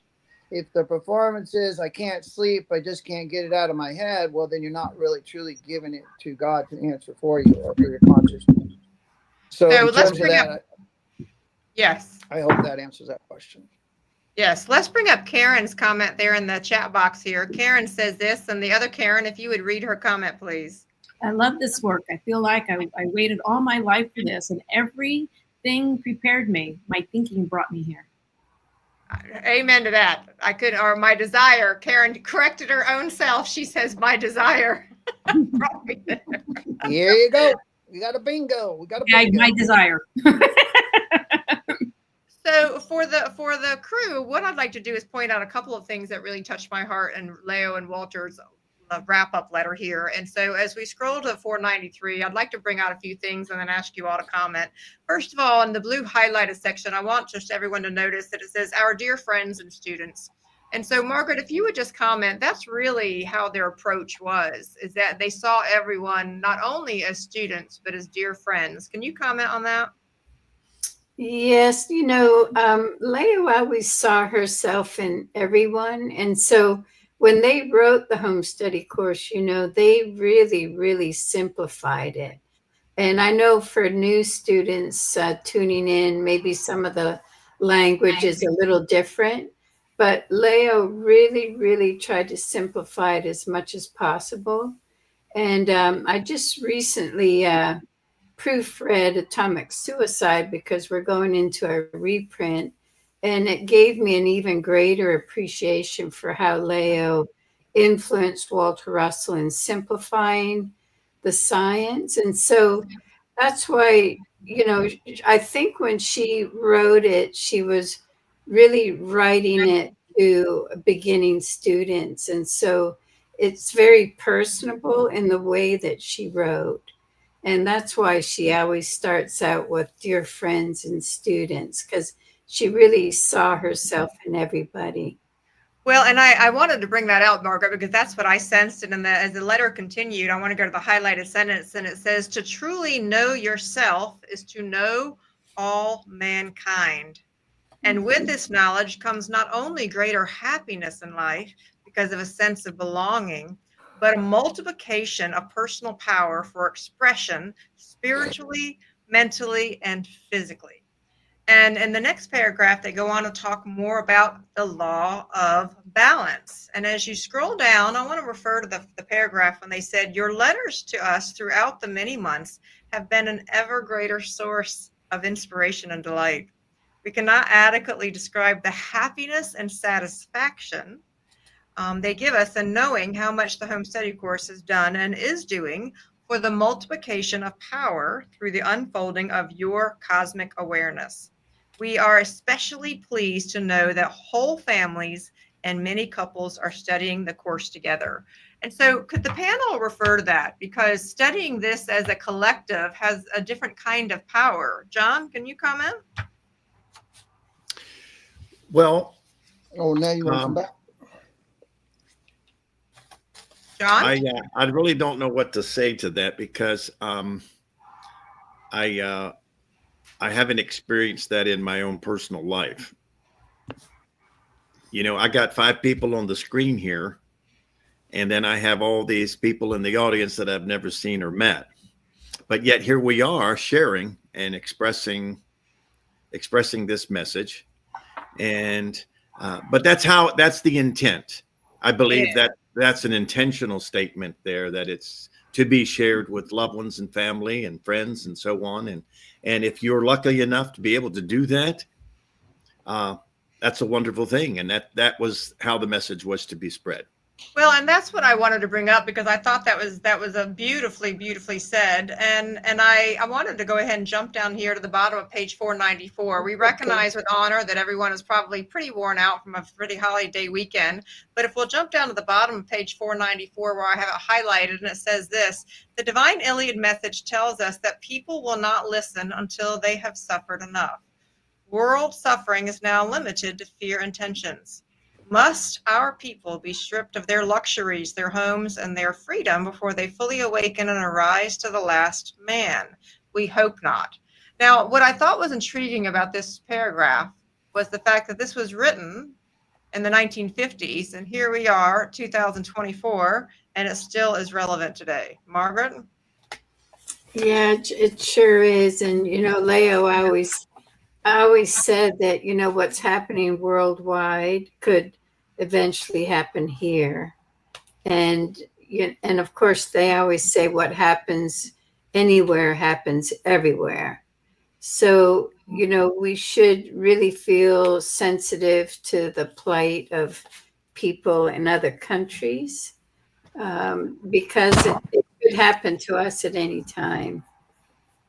If the performance is, I can't sleep, I just can't get it out of my head, well, then you're not really truly giving it to God to answer for you or for your consciousness. So in let's terms of bring that, up, yes. I hope that answers that question. Yes, let's bring up Karen's comment there in the chat box here. Karen says this, and the other Karen, if you would read her comment, please. I love this work. I feel like I waited all my life for this, and everything prepared me. My thinking brought me here. Amen to that. Or my desire. Karen corrected her own self. She says, my desire. Here you go. We got a bingo. We got a bingo. My desire. So for the crew, what I'd like to do is point out a couple of things that really touched my heart and Leo and Walter's wrap up letter here. And so as we scroll to 493, I'd like to bring out a few things and then ask you all to comment. First of all, in the blue highlighted section, I want just everyone to notice that it says our dear friends and students. And so, Margaret, if you would just comment, that's really how their approach was, is that they saw everyone not only as students, but as dear friends. Can you comment on that? Yes, Leo always saw herself in everyone. And so when they wrote the home study course, they really, really simplified it. And I know for new students tuning in, maybe some of the language is a little different, but Leo really, really tried to simplify it as much as possible. And I just recently proofread Atomic Suicide because we're going into a reprint, and it gave me an even greater appreciation for how Leo influenced Walter Russell in simplifying the science. And so that's why, I think when she wrote it, she was really writing it to beginning students. And so it's very personable in the way that she wrote. And that's why she always starts out with dear friends and students, because she really saw herself in everybody. Well, and I wanted to bring that out, Margaret, because that's what I sensed. And as the letter continued, I want to go to the highlighted sentence, and it says, to truly know yourself is to know all mankind. And with this knowledge comes not only greater happiness in life because of a sense of belonging, but a multiplication of personal power for expression spiritually, mentally, and physically. And in the next paragraph, they go on to talk more about the law of balance. And as you scroll down, I want to refer to the paragraph when they said, your letters to us throughout the many months have been an ever greater source of inspiration and delight. We cannot adequately describe the happiness and satisfaction they give us in knowing how much the home study course has done and is doing for the multiplication of power through the unfolding of your cosmic awareness. We are especially pleased to know that whole families and many couples are studying the course together. And so could the panel refer to that? Because studying this as a collective has a different kind of power. John, can you comment? Well, Oh, now you want to come back? John? I really don't know what to say to that because I haven't experienced that in my own personal life. I got 5 people on the screen here, and then I have all these people in the audience that I've never seen or met. But yet here we are sharing and expressing this message. And but that's the intent. I believe that's an intentional statement there, that it's to be shared with loved ones and family and friends and so on. And if you're lucky enough to be able to do that, that's a wonderful thing. And that was how the message was to be spread. Well, and that's what I wanted to bring up because I thought that was a beautifully said. And I wanted to go ahead and jump down here to the bottom of page 494. We recognize with honor that everyone is probably pretty worn out from a pretty holiday weekend. But if we'll jump down to the bottom of page 494 where I have it highlighted, and it says this: the Divine Iliad message tells us that people will not listen until they have suffered enough. World suffering is now limited to fear intentions. Must our people be stripped of their luxuries, their homes, and their freedom before they fully awaken and arise to the last man? We hope not. Now, what I thought was intriguing about this paragraph was the fact that this was written in the 1950s, and here we are, 2024, and it still is relevant today. Margaret? Yeah, it sure is. And, Leo, I always said that, what's happening worldwide could eventually happen here. And of course, they always say what happens anywhere happens everywhere. So, we should really feel sensitive to the plight of people in other countries because it could happen to us at any time.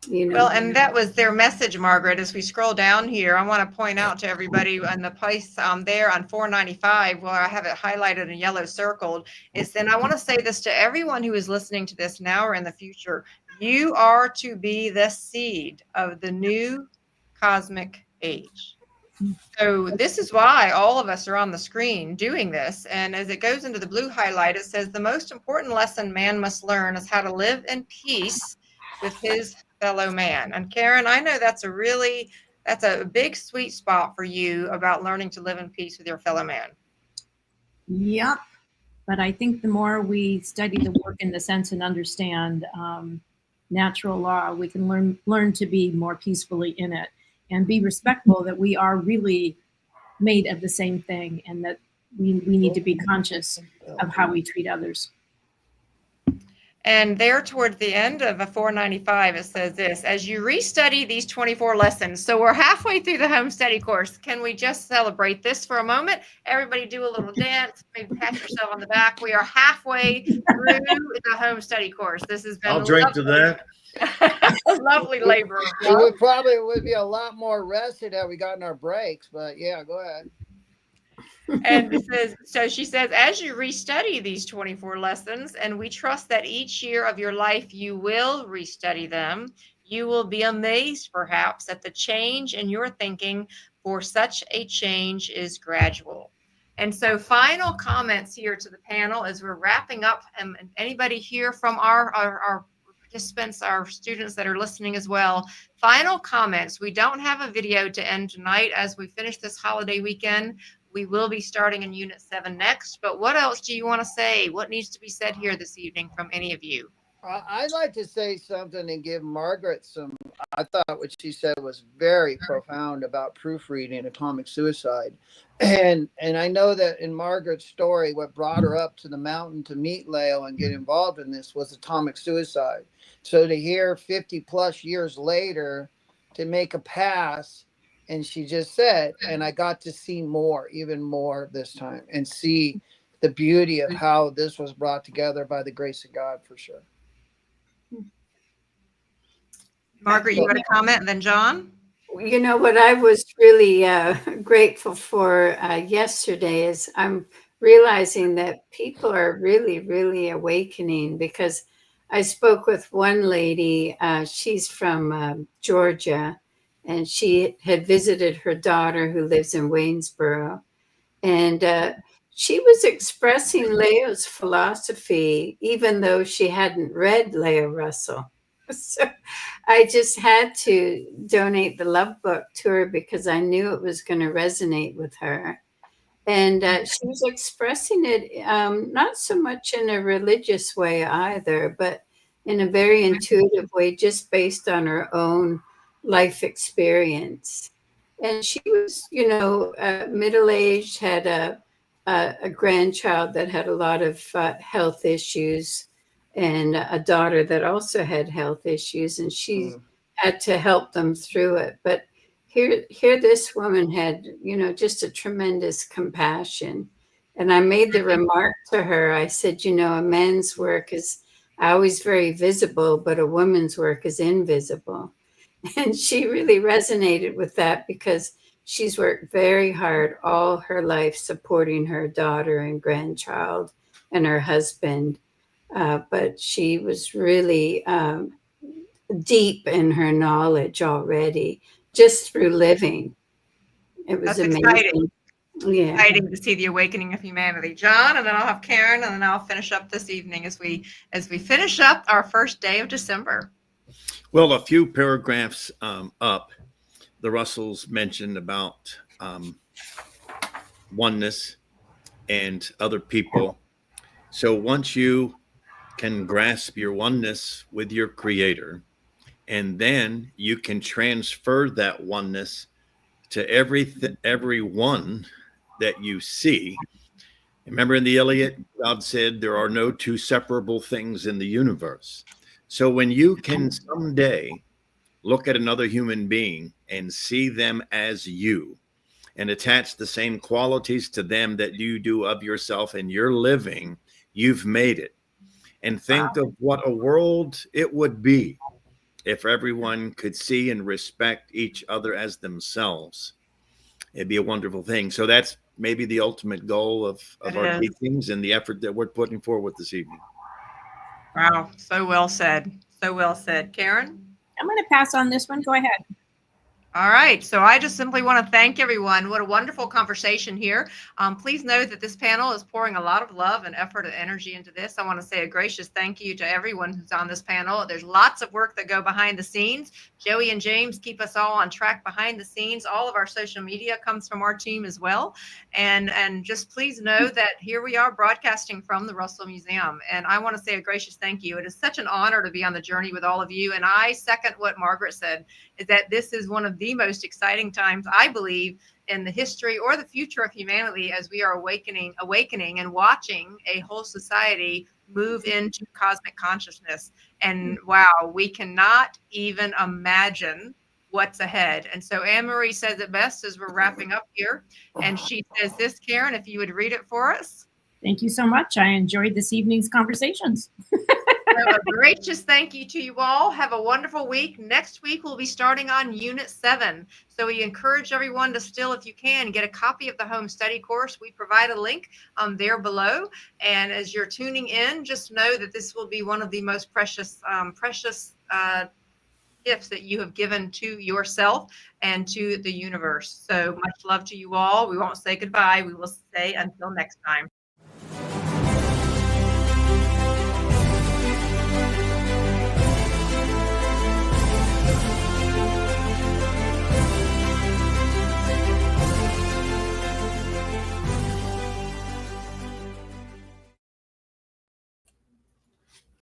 You know, Well, and that was their message, Margaret. As we scroll down here, I want to point out to everybody on the place there on 495, where I have it highlighted and yellow circled, is then I want to say this to everyone who is listening to this now or in the future. You are to be the seed of the new cosmic age. So this is why all of us are on the screen doing this. And as it goes into the blue highlight, it says the most important lesson man must learn is how to live in peace with his fellow man. And Karen, I know that's a big sweet spot for you about learning to live in peace with your fellow man. Yep. But I think the more we study the work in the sense and understand natural law, we can learn to be more peacefully in it and be respectful that we are really made of the same thing, and that we need to be conscious of how we treat others. And there towards the end of a 495, it says this: as you restudy these 24 lessons, so we're halfway through the home study course. Can we just celebrate this for a moment? Everybody do a little dance, maybe pat yourself on the back. We are halfway through the home study course. This has been I'll drink to that. lovely labor. It would be a lot more rested had we gotten our breaks, but yeah, go ahead. And it says, so she says, as you restudy these 24 lessons, and we trust that each year of your life you will restudy them, you will be amazed perhaps at the change in your thinking, for such a change is gradual. And so final comments here to the panel as we're wrapping up. And anybody here from our participants, our students that are listening as well, final comments. We don't have a video to end tonight as we finish this holiday weekend. We will be starting in Unit 7 next, but what else do you want to say? What needs to be said here this evening from any of you? I'd like to say something and give Margaret some. I thought what she said was very profound about proofreading atomic suicide. And I know that in Margaret's story, what brought her up to the mountain to meet Leo and get involved in this was atomic suicide. So to hear 50 plus years later to make a pass, and she just said, and I got to see more, even more this time, and see the beauty of how this was brought together by the grace of God, for sure. Margaret, you got a comment, and then John? You know, what I was really grateful for yesterday is I'm realizing that people are really, really awakening, because I spoke with one lady, she's from Georgia, and she had visited her daughter who lives in Waynesboro. And she was expressing Leo's philosophy, even though she hadn't read Leo Russell. So I just had to donate the love book to her because I knew it was going to resonate with her. And she was expressing it not so much in a religious way either, but in a very intuitive way, just based on her own life experience. And she was, middle-aged, had a grandchild that had a lot of health issues, and a daughter that also had health issues, and she had to help them through it. But here this woman had, just a tremendous compassion. And I made the remark to her, I said, a man's work is always very visible, but a woman's work is invisible. And she really resonated with that, because she's worked very hard all her life supporting her daughter and grandchild and her husband. But she was really deep in her knowledge already, just through living. It was amazing. Exciting. Yeah. Exciting to see the awakening of humanity. John, and then I'll have Karen, and then I'll finish up this evening as we finish up our first day of December. Well, a few paragraphs up, the Russells mentioned about oneness and other people. So once you can grasp your oneness with your creator, and then you can transfer that oneness to everyone that you see. Remember in the Iliad, God said there are no two separable things in the universe. So when you can someday look at another human being and see them as you, and attach the same qualities to them that you do of yourself, and you're living, you've made it. And think of what a world it would be if everyone could see and respect each other as themselves, it'd be a wonderful thing. So that's maybe the ultimate goal of It our is. teachings and the effort that we're putting forward this evening. Wow. So well said. So well said. Karen? I'm going to pass on this one. Go ahead. All right. So I just simply want to thank everyone. What a wonderful conversation here. Please know that this panel is pouring a lot of love and effort and energy into this. I want to say a gracious thank you to everyone who's on this panel. There's lots of work that go behind the scenes. Joey and James keep us all on track behind the scenes. All of our social media comes from our team as well. And just please know that here we are broadcasting from the Russell Museum. And I want to say a gracious thank you. It is such an honor to be on the journey with all of you. And I second what Margaret said, is that this is one of the most exciting times, I believe, in the history or the future of humanity, as we are awakening and watching a whole society move into cosmic consciousness. And wow, we cannot even imagine what's ahead. And so Anne-Marie says it best as we're wrapping up here. And she says this, Karen, if you would read it for us. Thank you so much. I enjoyed this evening's conversations. So a gracious thank you to you all. Have a wonderful week. Next week, we'll be starting on Unit 7. So we encourage everyone to still, if you can, get a copy of the home study course. We provide a link there below. And as you're tuning in, just know that this will be one of the most precious gifts that you have given to yourself and to the universe. So much love to you all. We won't say goodbye. We will say until next time.